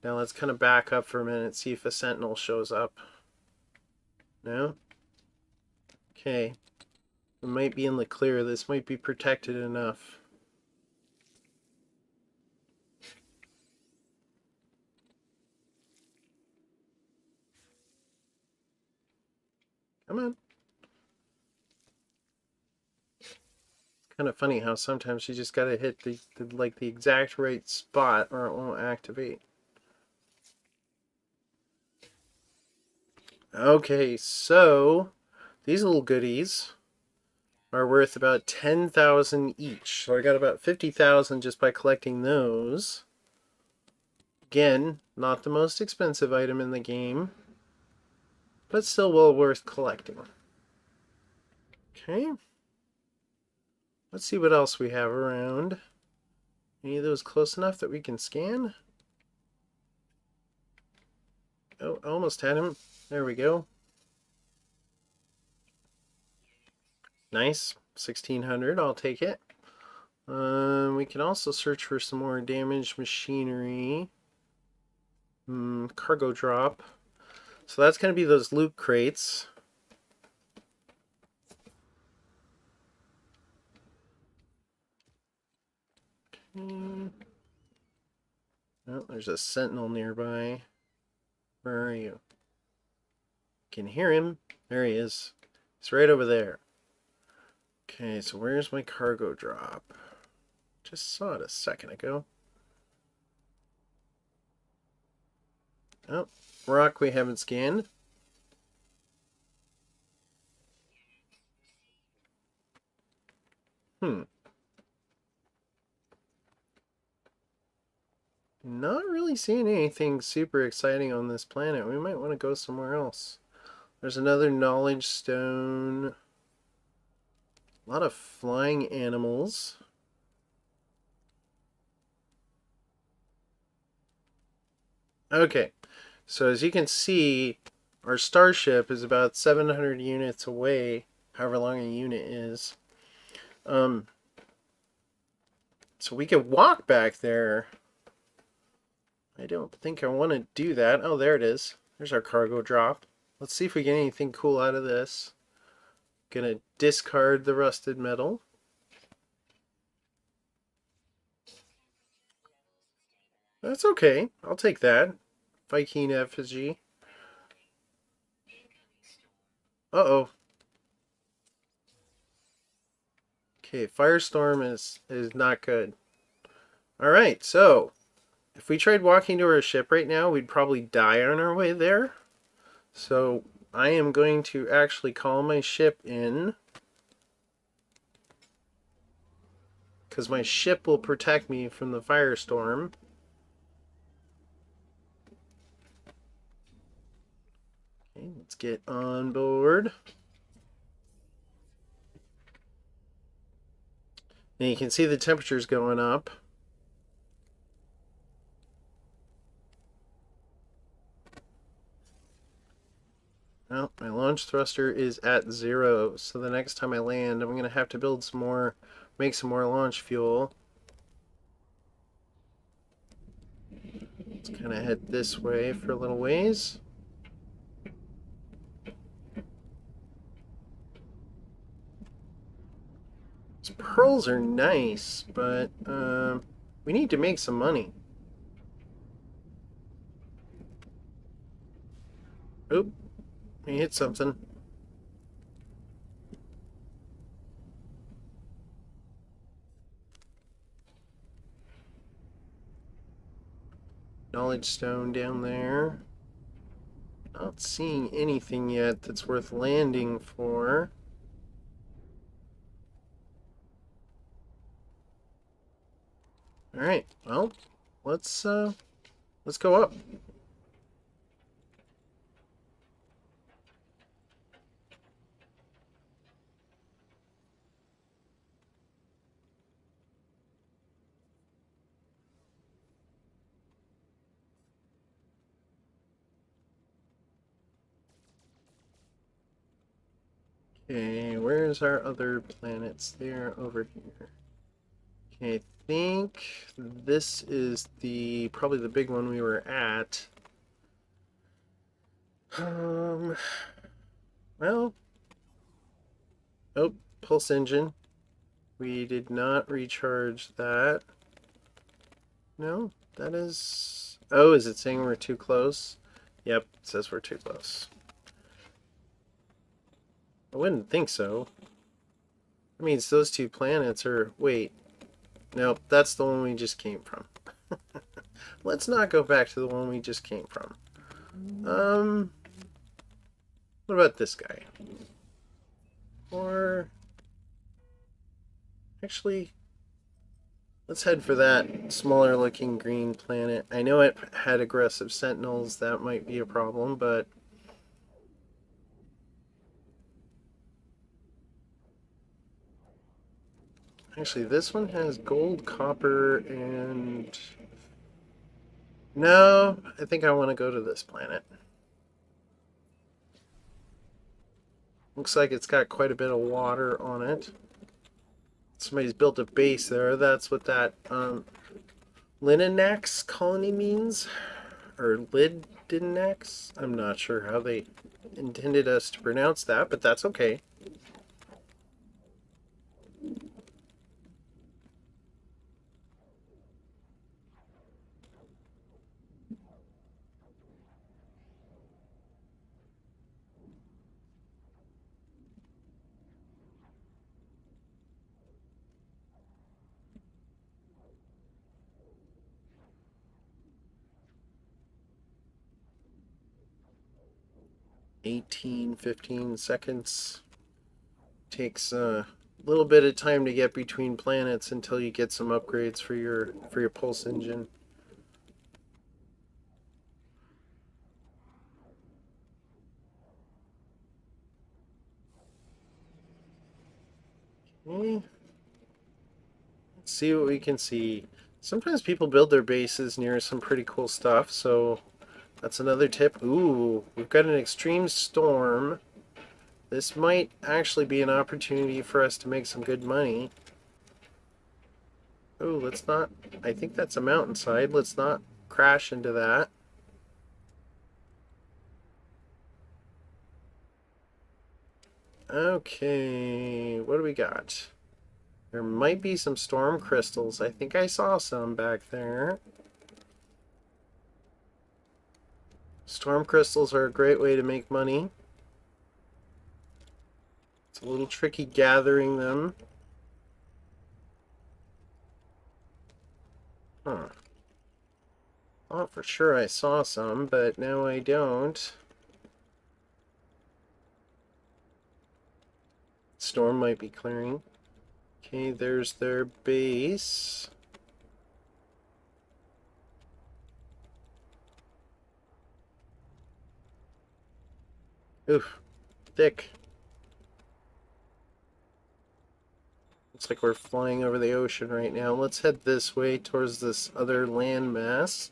Now let's kind of back up for a minute, see if a sentinel shows up. No? Okay. It might be in the clear. This might be protected enough. Come on. It's kind of funny how sometimes you just gotta hit the exact right spot or it won't activate. Okay, so these little goodies are worth about 10,000 each. So I got about 50,000 just by collecting those. Again, not the most expensive item in the game, but still well worth collecting. Okay. Let's see what else we have around. Any of those close enough that we can scan? Oh, almost had him. There we go. Nice. 1600. I'll take it. We can also search for some more damaged machinery. Cargo drop. So that's going to be those loot crates. Oh, there's a sentinel nearby. Where are you? Can hear him. There he is. He's right over there. Okay, so where's my cargo drop? Just saw it a second ago. Oh, rock we haven't scanned. really seeing anything super exciting on this planet. We might want to go somewhere else. There's another knowledge stone. A lot of flying animals. Okay, so as you can see, our starship is about 700 units away, however long a unit is. So we can walk back there. I don't think I want to do that. Oh, there it is. There's our cargo drop. Let's see if we get anything cool out of this. Gonna discard the rusted metal. That's okay. I'll take that. Viking effigy. Uh-oh. Okay, firestorm is not good. Alright, so if we tried walking to our ship right now, we'd probably die on our way there. So I am going to actually call my ship in, because my ship will protect me from the firestorm. Okay, let's get on board. And you can see the temperature's going up. Well, my launch thruster is at 0, so the next time I land, I'm going to have to build some more, make some more launch fuel. Let's kind of head this way for a little ways. These pearls are nice, but we need to make some money. Oop, we hit something. Knowledge stone down there. Not seeing anything yet that's worth landing for. All right, well, let's go up. Okay, where's our other planets? They're over here. Okay, I think this is probably the big one we were at. Well, oh, pulse engine. We did not recharge that. No, that is... Oh, is it saying we're too close? Yep, it says we're too close. I wouldn't think so. That means those two planets are... Wait. Nope, that's the one we just came from. Let's not go back to the one we just came from. What about this guy? Or... Actually, let's head for that smaller looking green planet. I know it had aggressive sentinels. That might be a problem, but... Actually, this one has gold, copper, and... No, I think I want to go to this planet. Looks like it's got quite a bit of water on it. Somebody's built a base there. That's what that Lininax colony means. Or Lidinax. I'm not sure how they intended us to pronounce that, but that's okay. (18, 15 seconds). Takes a little bit of time to get between planets until you get some upgrades for your pulse engine. Okay. Let's see what we can see. Sometimes people build their bases near some pretty cool stuff, so that's another tip. Ooh, we've got an extreme storm. This might actually be an opportunity for us to make some good money. Oh, let's not... I think that's a mountainside. Let's not crash into that. Okay, what do we got? There might be some storm crystals. I think I saw some back there. Storm crystals are a great way to make money. It's a little tricky gathering them. Huh. Thought for sure I saw some, but now I don't. Storm might be clearing. Okay, there's their base. Oof, thick. Looks like we're flying over the ocean right now. Let's head this way towards this other landmass.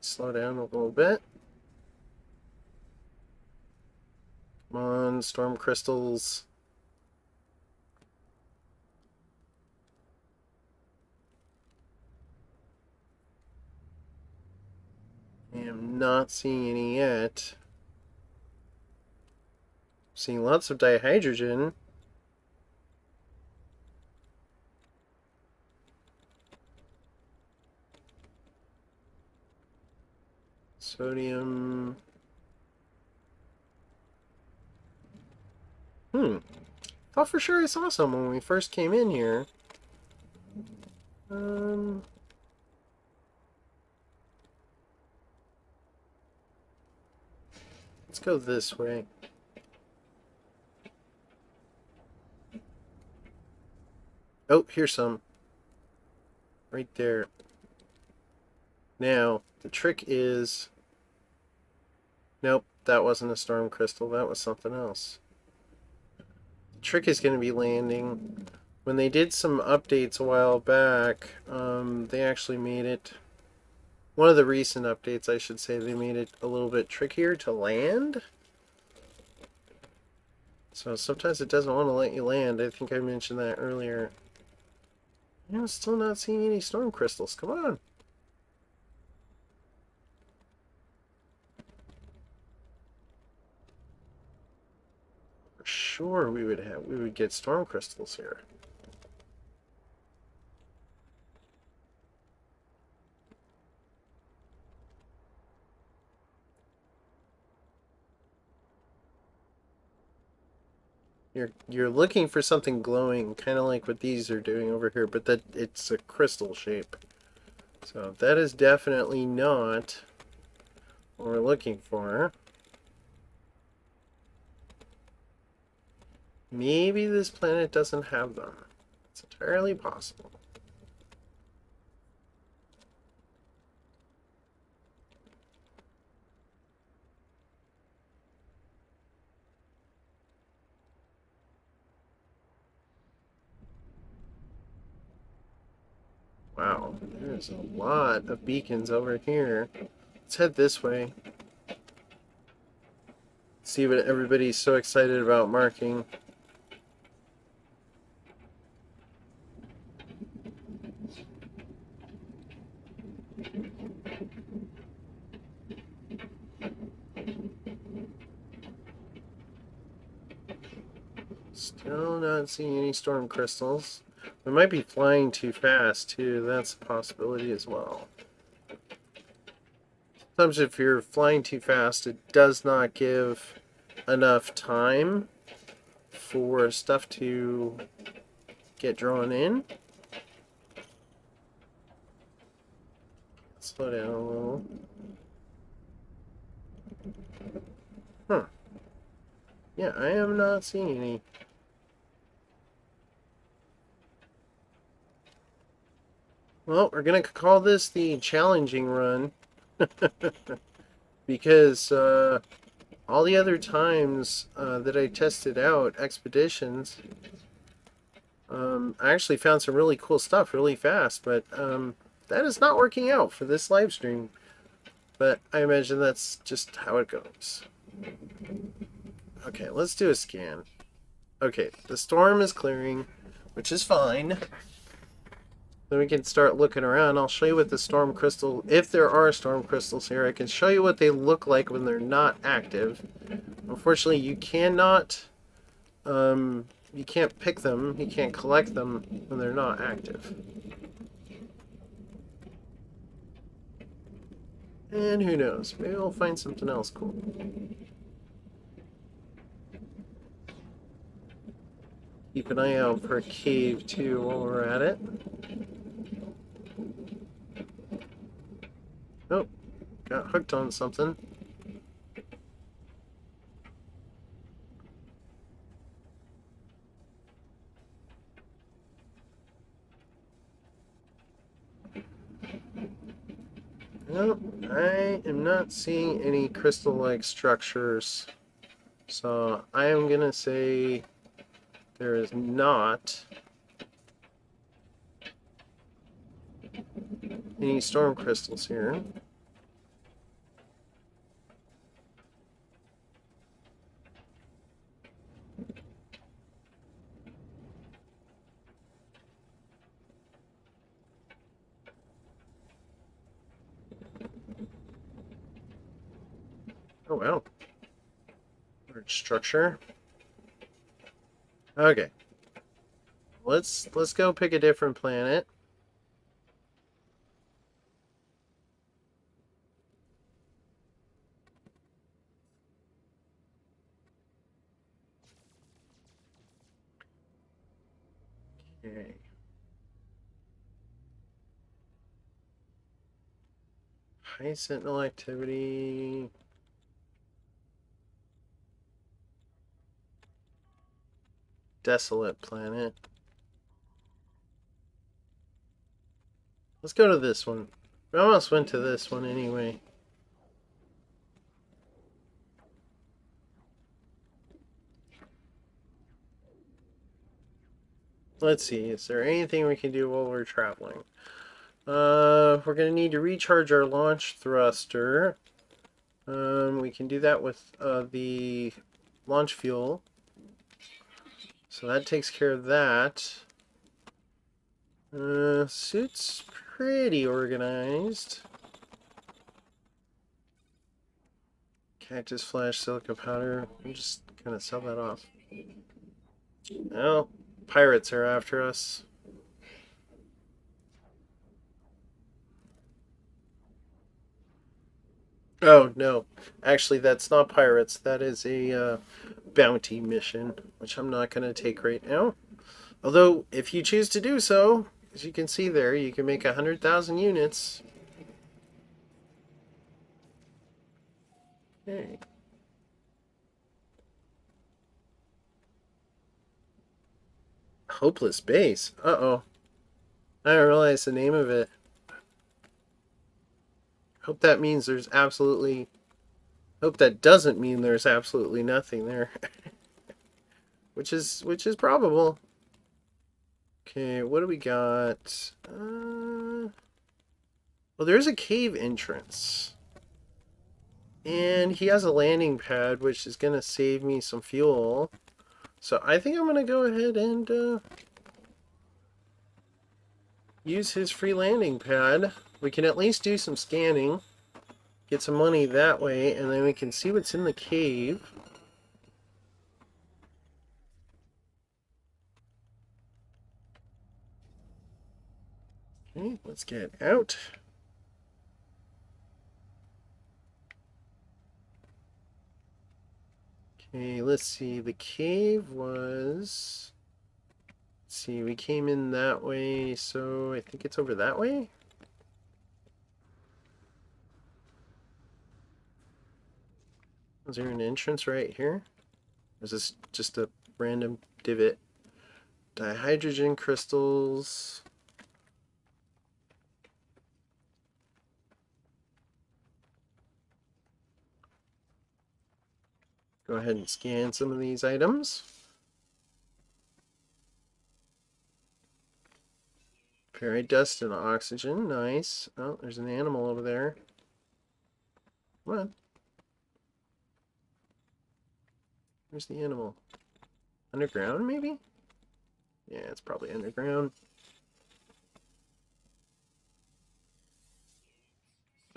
Slow down a little bit. Come on, storm crystals. I am not seeing any yet. Seeing lots of dihydrogen. Sodium. Thought for sure I saw some when we first came in here. Let's go this way. Oh, here's some. Right there. Now, the trick is... Nope, that wasn't a storm crystal. That was something else. The trick is going to be landing. When they did some updates a while back, they actually made it... One of the recent updates, I should say, they made it a little bit trickier to land. So sometimes it doesn't want to let you land. I think I mentioned that earlier. I'm still not seeing any storm crystals. Come on. For sure we would get storm crystals here. You're looking for something glowing, kind of like what these are doing over here, but that it's a crystal shape. So that is definitely not what we're looking for. Maybe this planet doesn't have them. It's entirely possible. Wow, there's a lot of beacons over here. Let's head this way. See what everybody's so excited about marking. Still not seeing any storm crystals. We might be flying too fast, too. That's a possibility as well. Sometimes if you're flying too fast, it does not give enough time for stuff to get drawn in. Slow down a little. Huh. Yeah, I am not seeing any. Well, we're going to call this the challenging run. Because all the other times that I tested out expeditions, I actually found some really cool stuff really fast, but that is not working out for this live stream. But I imagine that's just how it goes. Okay, let's do a scan. Okay, the storm is clearing, which is fine. Then we can start looking around. I'll show you what the storm crystal, if there are storm crystals here, I can show you what they look like when they're not active. Unfortunately, you cannot, you can't pick them, you can't collect them when they're not active. And who knows, maybe we'll find something else cool. Keep an eye out for a cave too while we're at it. Oh, got hooked on something. No, I am not seeing any crystal-like structures. So I am gonna say there is not any storm crystals here. Oh wow. Large structure. Okay. Let's go pick a different planet. Okay. High sentinel activity. Desolate planet. Let's go to this one. We almost went to this one anyway. Let's see, is there anything we can do while we're traveling? We're going to need to recharge our launch thruster. We can do that with the launch fuel. So that takes care of that. Suit's pretty organized. Cactus flash, silica powder. I'm just gonna sell that off. Oh, pirates are after us. Oh no, actually that's not pirates. That is a bounty mission, which I'm not gonna take right now. Although, if you choose to do so, as you can see there, you can make 100,000 units. Okay. Hopeless base. Uh-oh. I didn't realize the name of it. Hope that means there's absolutely... Hope that doesn't mean there's absolutely nothing there. which is probable. Okay, what do we got? Well, there's a cave entrance. And he has a landing pad, which is going to save me some fuel. So I think I'm going to go ahead and use his free landing pad. We can at least do some scanning, get some money that way, and then we can see what's in the cave. Okay, let's get out. Okay, let's see. The cave was... Let's see, we came in that way, so I think it's over that way? Is there an entrance right here? Or is this just a random divot? Dihydrogen crystals. Go ahead and scan some of these items. Ferrite dust and oxygen. Nice. Oh, there's an animal over there. What? Where's the animal? Underground, maybe? Yeah, it's probably underground.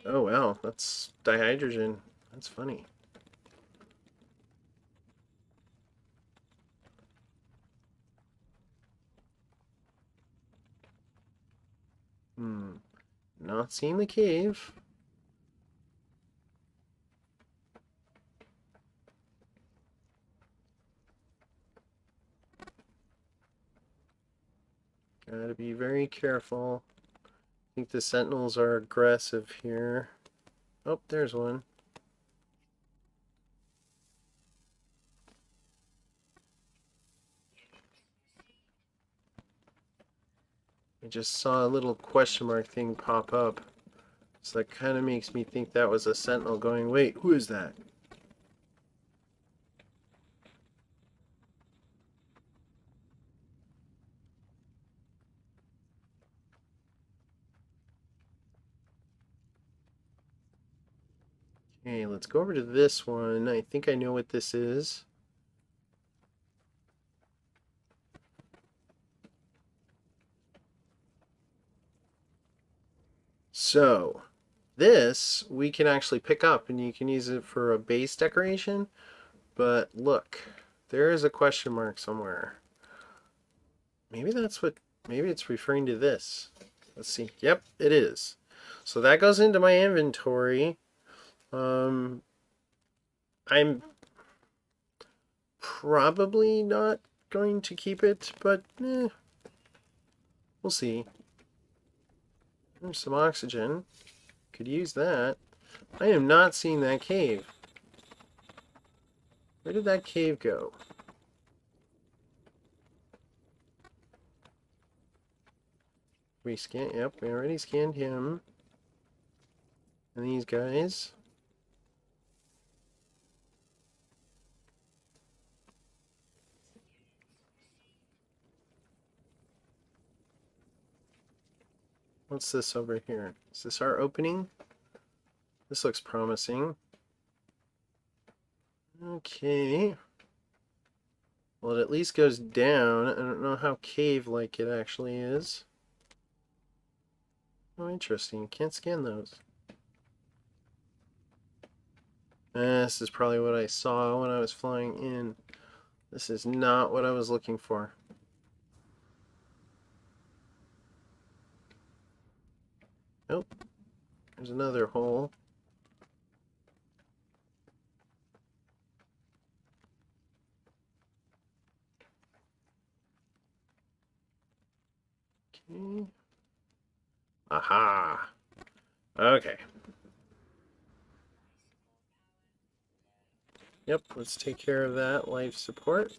Oh, wow. That's dihydrogen. That's funny. Not seeing the cave. Gotta be very careful. I think the sentinels are aggressive here. Oh, there's one. I just saw a little question mark thing pop up. So that kind of makes me think that was a sentinel going, wait, who is that? Okay, let's go over to this one. I think I know what this is. So, this we can actually pick up and you can use it for a base decoration. But look, there is a question mark somewhere. Maybe that's what, maybe it's referring to this. Let's see. Yep, it is. So that goes into my inventory. I'm probably not going to keep it, but we'll see. There's some oxygen. Could use that. I am not seeing that cave. Where did that cave go? We scanned, yep, we already scanned him. And these guys. What's this over here? Is this our opening? This looks promising. Okay. Well, it at least goes down. I don't know how cave-like it actually is. Oh, interesting. Can't scan those. This is probably what I saw when I was flying in. This is not what I was looking for. Nope. There's another hole. Okay. Aha. Okay. Yep, let's take care of that life support.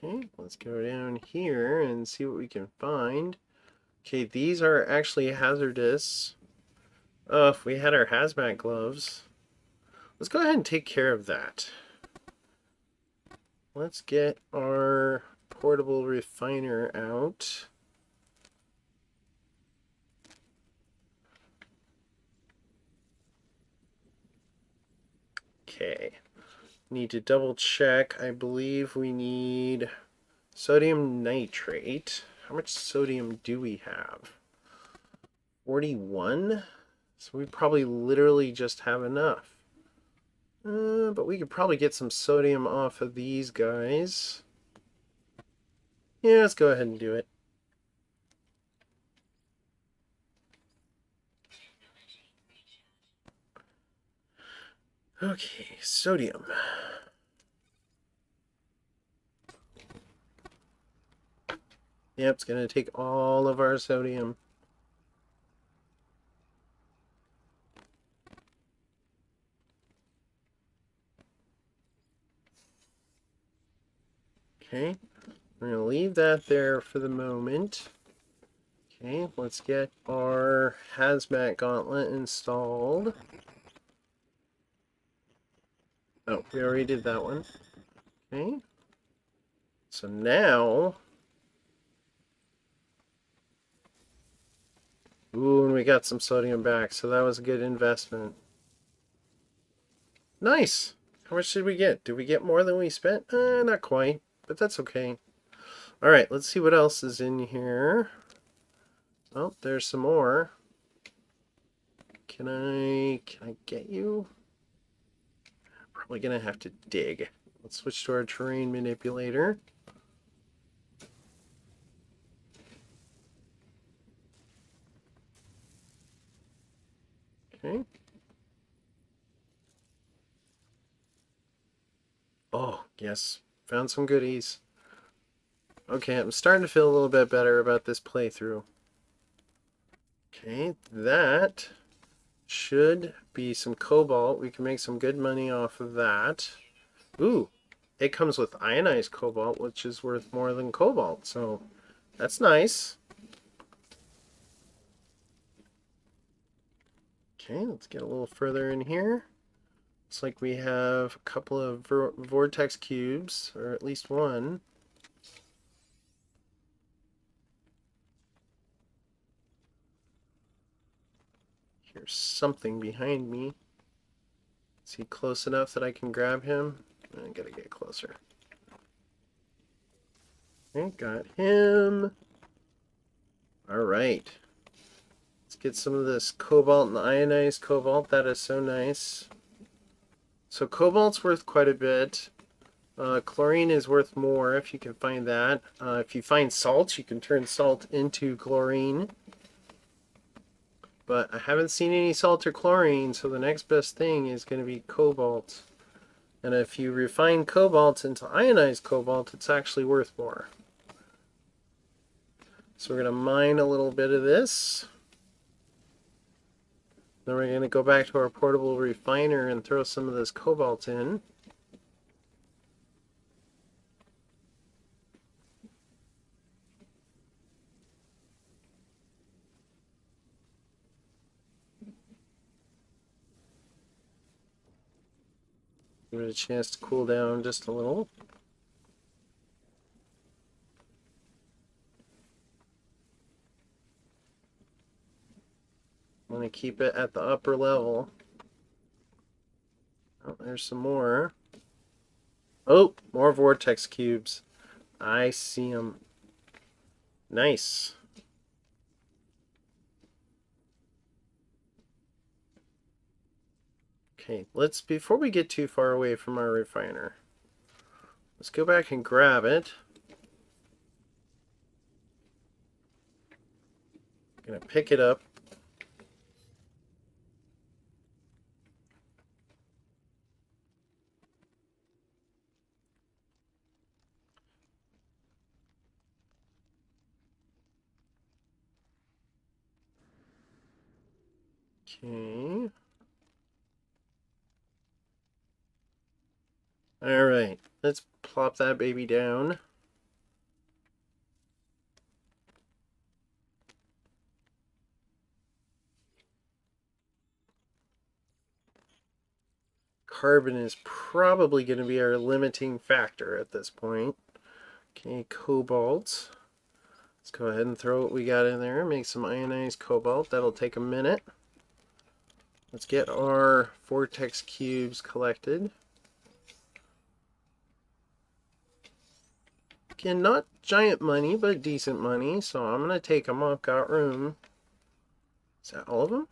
Okay, let's go down here and see what we can find. Okay, these are actually hazardous. Oh, if we had our hazmat gloves. Let's go ahead and take care of that. Let's get our portable refiner out. Okay. Need to double check. I believe we need sodium nitrate. How much sodium do we have? 41? So we probably literally just have enough. But we could probably get some sodium off of these guys. Yeah, let's go ahead and do it. Okay, sodium. Yep, it's going to take all of our sodium. Okay, we're going to leave that there for the moment. Okay, let's get our hazmat gauntlet installed. Oh, we already did that one. Okay. So now... Ooh, and we got some sodium back, so that was a good investment. Nice! How much did we get? Did we get more than we spent? Not quite, but that's okay. Alright, let's see what else is in here. Oh, there's some more. Can I get you? Probably gonna have to dig. Let's switch to our terrain manipulator. Okay. Oh, yes. Found some goodies. Okay, I'm starting to feel a little bit better about this playthrough. Okay, that should be some cobalt. We can make some good money off of that. Ooh, it comes with ionized cobalt, which is worth more than cobalt, so that's nice. Okay, let's get a little further in here. Looks like we have a couple of vortex cubes, or at least one. Here's something behind me. Is he close enough that I can grab him? I gotta get closer. Okay, got him. Alright. Let's get some of this cobalt and ionized cobalt. That is so nice. So cobalt's worth quite a bit. Chlorine is worth more if you can find that. If you find salt, you can turn salt into chlorine. But I haven't seen any salt or chlorine, so the next best thing is going to be cobalt. And if you refine cobalt into ionized cobalt, it's actually worth more. So we're going to mine a little bit of this. Then we're going to go back to our portable refiner and throw some of this cobalt in. Give it a chance to cool down just a little. I'm going to keep it at the upper level. Oh, there's some more. Oh, more vortex cubes. I see them. Nice. Okay, before we get too far away from our refiner, let's go back and grab it. I'm gonna pick it up. Okay. Alright, let's plop that baby down. Carbon is probably going to be our limiting factor at this point. Okay, cobalt. Let's go ahead and throw what we got in there. Make some ionized cobalt. That'll take a minute. Let's get our vortex cubes collected. Again, not giant money, but decent money. So I'm going to take them. I've got room. Is that all of them?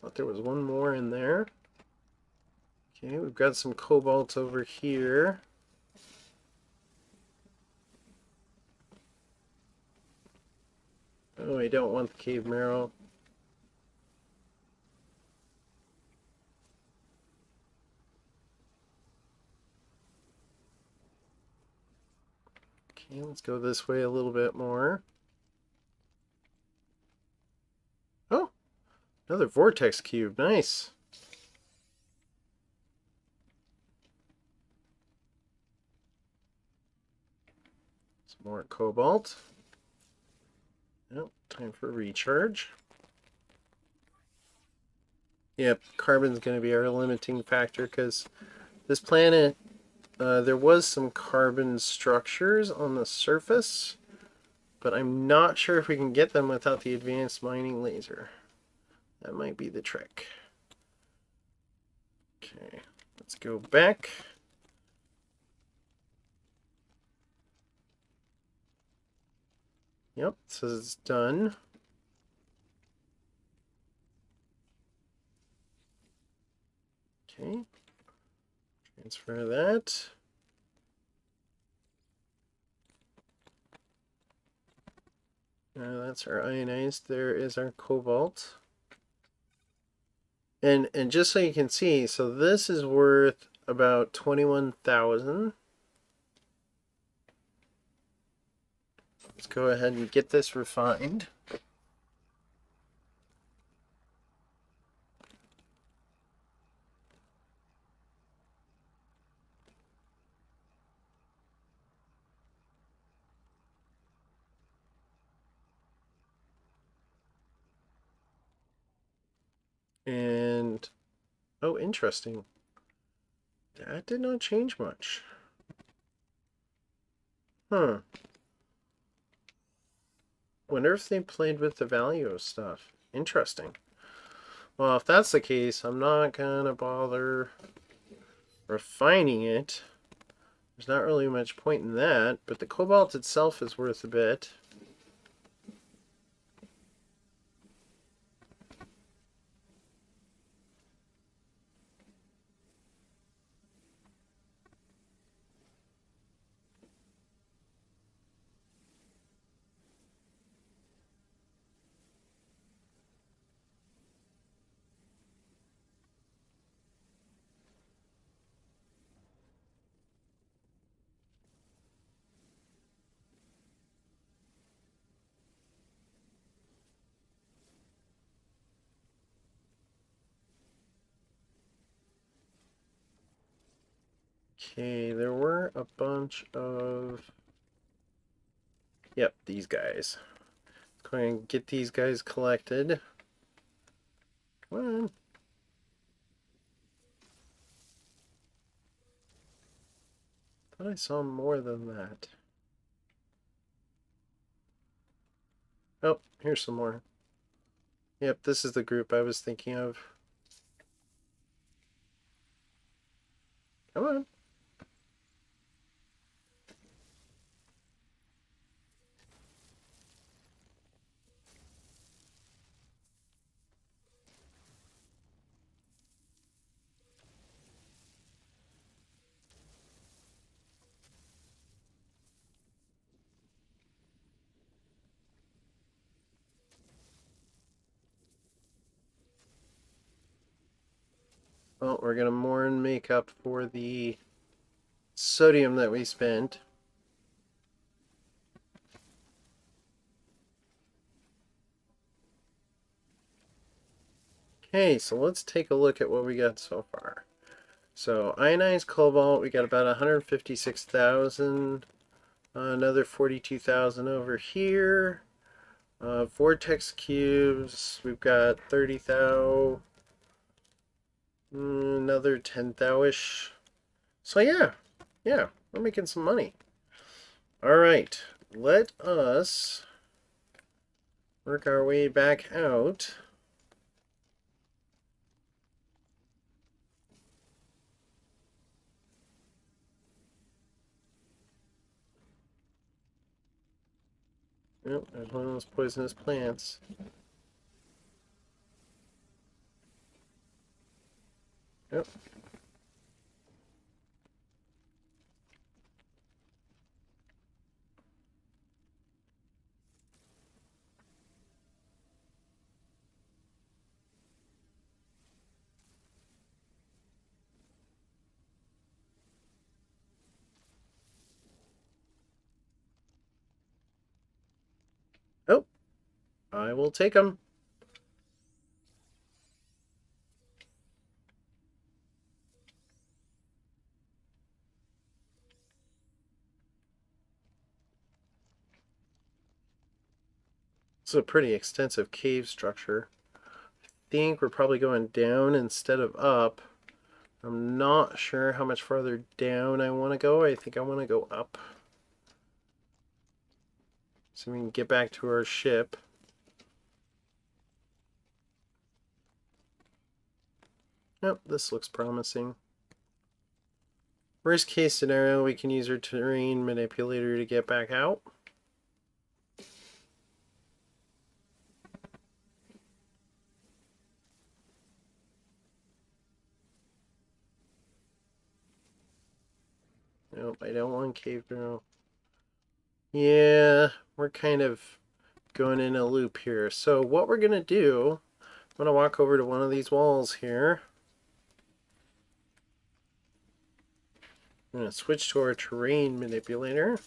Thought there was one more in there. Okay, we've got some cobalt over here. Oh, I don't want the cave marrow. Okay, let's go this way a little bit more. Oh, another vortex cube. Nice. Some more cobalt. Oh, time for recharge. Yep, carbon's going to be our limiting factor because this planet, there was some carbon structures on the surface, but I'm not sure if we can get them without the advanced mining laser. That might be the trick. Okay, let's go back. Yep, it says it's done. Okay, transfer that. That's our ionized. There is our cobalt. And just so you can see, so this is worth about 21,000. Let's go ahead and get this refined. And oh, interesting. That did not change much. Huh. Wonder if they played with the value of stuff. Interesting. Well, if that's the case, I'm not gonna bother refining it. There's not really much point in that, but the cobalt itself is worth a bit. Okay, there were a bunch of... Yep, these guys. Let's go ahead and get these guys collected. Come on. Thought I saw more than that. Oh, here's some more. Yep, this is the group I was thinking of. Come on. Well, we're gonna more than make up for the sodium that we spent. Okay, so let's take a look at what we got so far. So ionized cobalt, we got about 156,000. Another 42,000 over here. Vortex cubes, we've got 30,000. Another 10,000-ish. So yeah, we're making some money. All right, let us work our way back out. Oh, there's one of those poisonous plants. Yep. Oh, I will take them. It's a pretty extensive cave structure. think we're probably going down instead of up. I'm not sure how much farther down I want to go. I think I want to go up, so we can get back to our ship. Yep, this looks promising. Worst case scenario, we can use our terrain manipulator to get back out. Nope, I don't want cave girl. Yeah, we're kind of going in a loop here. So what we're going to do, I'm going to walk over to one of these walls here. I'm going to switch to our terrain manipulator.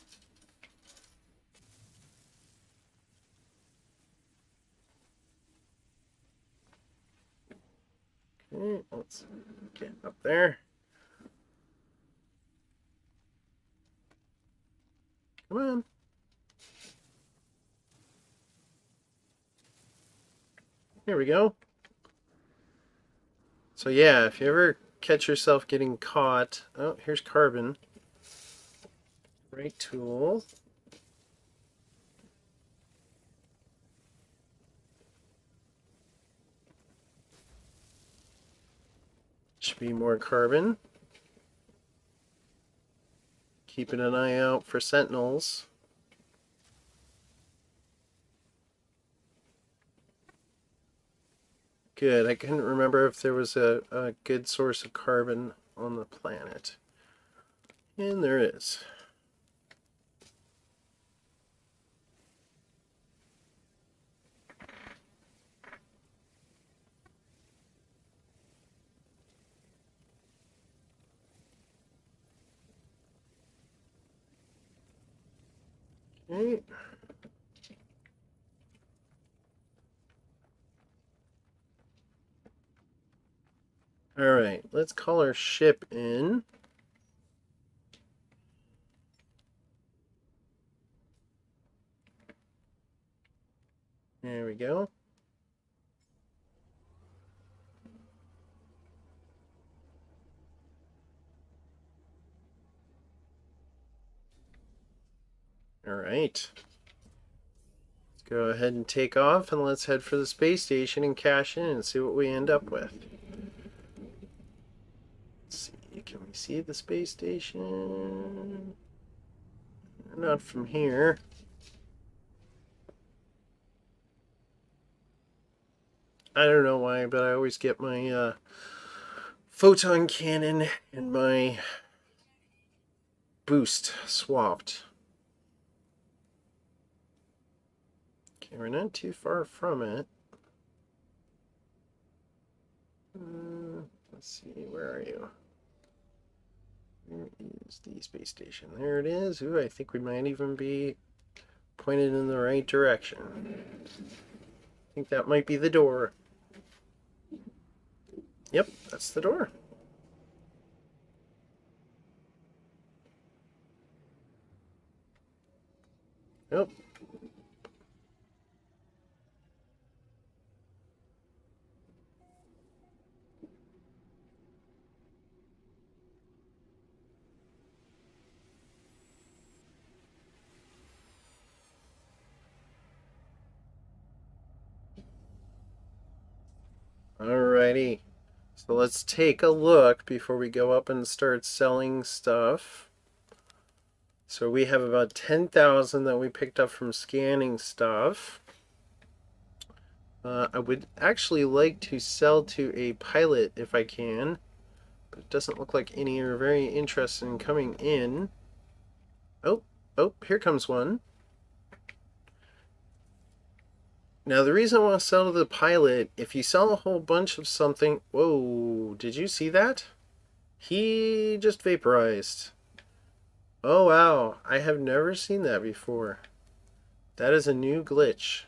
Okay, let's get up there. Come on. There we go. So yeah, if you ever catch yourself getting caught, oh, here's carbon. Right tool. Should be more carbon. Keeping an eye out for sentinels. Good. I couldn't remember if there was a good source of carbon on the planet. And there is. Okay. All right, let's call our ship in. There we go. All right. Let's go ahead and take off, and let's head for the space station and cash in and see what we end up with. Let's see, can we see the space station? Not from here. I don't know why, but I always get my photon cannon and my boost swapped. Okay, we're not too far from it. Let's see, where are you? Where is the space station? There it is. Ooh, I think we might even be pointed in the right direction. I think that might be the door. Yep, that's the door. Nope. Alrighty. So let's take a look before we go up and start selling stuff. So we have about 10,000 that we picked up from scanning stuff. I would actually like to sell to a pilot if I can, but it doesn't look like any are very interested in coming in. Oh, here comes one. Now the reason I want to sell to the pilot, if you sell a whole bunch of something... Whoa, did you see that? He just vaporized. Oh wow, I have never seen that before. That is a new glitch.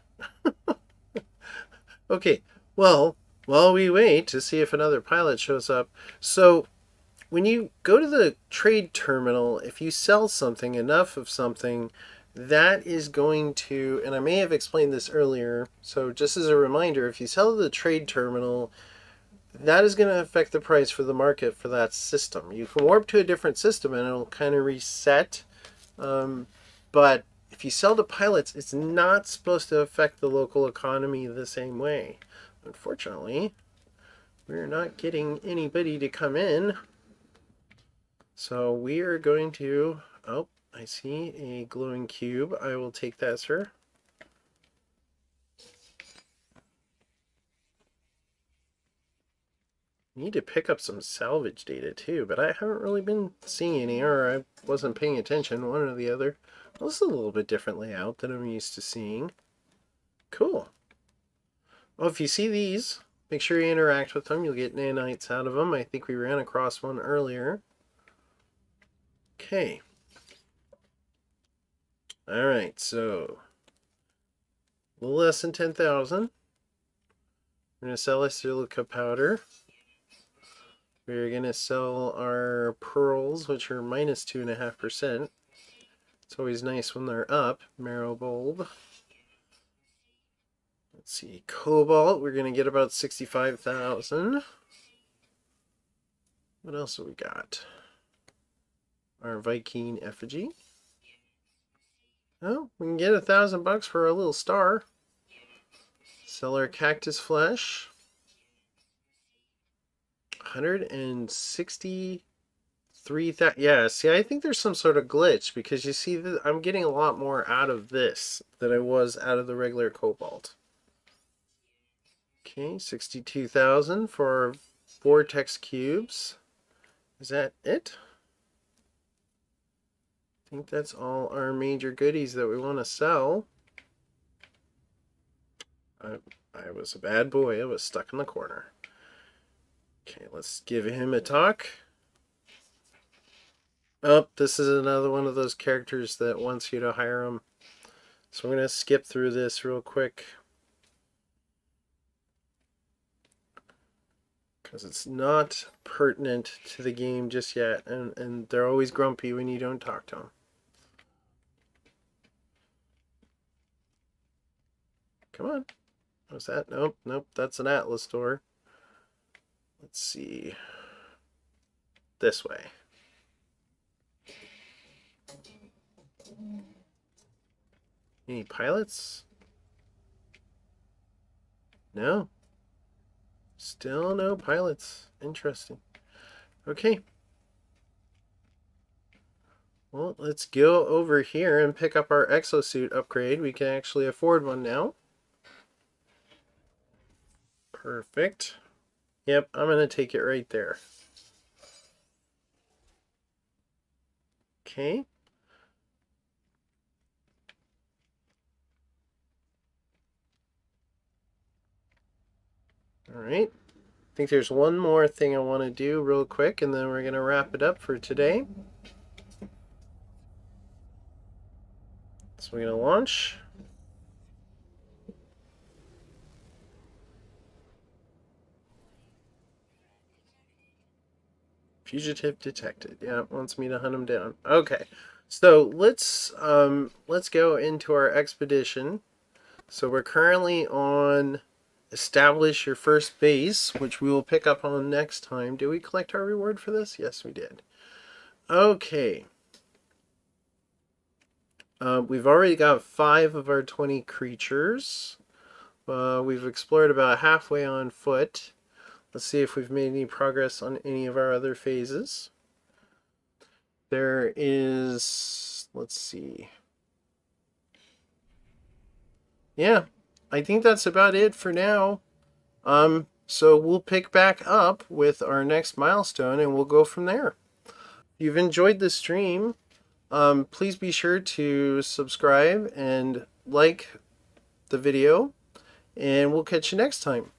Okay, well, while we wait to see if another pilot shows up. So, when you go to the trade terminal, if you sell something, enough of something, that is going to, and I may have explained this earlier, so just as a reminder, if you sell to the trade terminal, that is going to affect the price for the market for that system. You can warp to a different system and it'll kind of reset. But if you sell to pilots, it's not supposed to affect the local economy the same way. Unfortunately, we're not getting anybody to come in. So we are going to, oh, I see a glowing cube. I will take that, sir. Need to pick up some salvage data too, but I haven't really been seeing any, or I wasn't paying attention, one or the other. Well, this is a little bit different layout than I'm used to seeing. Cool. Well, if you see these, make sure you interact with them. You'll get nanites out of them. I think we ran across one earlier. Okay. All right, so a little less than 10,000. We're going to sell a silica powder. We're going to sell our pearls, which are minus 2.5%. It's always nice when they're up. Marrow bulb. Let's see, cobalt, we're going to get about 65,000. What else have we got? Our Viking effigy. Oh, we can get $1,000 for a little star. Sell our cactus flesh. 163,000. Yeah, see, I think there's some sort of glitch because you see that I'm getting a lot more out of this than I was out of the regular cobalt. Okay, 62,000 for vortex cubes. Is that it? I think that's all our major goodies that we want to sell. I was a bad boy. I was stuck in the corner. Okay, let's give him a talk. Oh, this is another one of those characters that wants you to hire him. So we're going to skip through this real quick. Because it's not pertinent to the game just yet. And they're always grumpy when you don't talk to them. Come on. What's that? Nope, nope, that's an Atlas door. Let's see. This way. Any pilots? No. Still no pilots. Interesting. Okay. Well, let's go over here and pick up our exosuit upgrade. We can actually afford one now. Perfect. Yep, I'm going to take it right there. Okay. All right. I think there's one more thing I want to do real quick, and then we're going to wrap it up for today. So we're going to launch. Fugitive detected. Yeah, it wants me to hunt him down. Okay. So let's go into our expedition. So we're currently on establish your first base, which we will pick up on next time. Did we collect our reward for this? Yes, we did. Okay. We've already got 5 of our 20 creatures. We've explored about halfway on foot. Let's see if we've made any progress on any of our other phases. There is, let's see. Yeah, I think that's about it for now. So we'll pick back up with our next milestone and we'll go from there. If you've enjoyed the stream, please be sure to subscribe and like the video, and we'll catch you next time.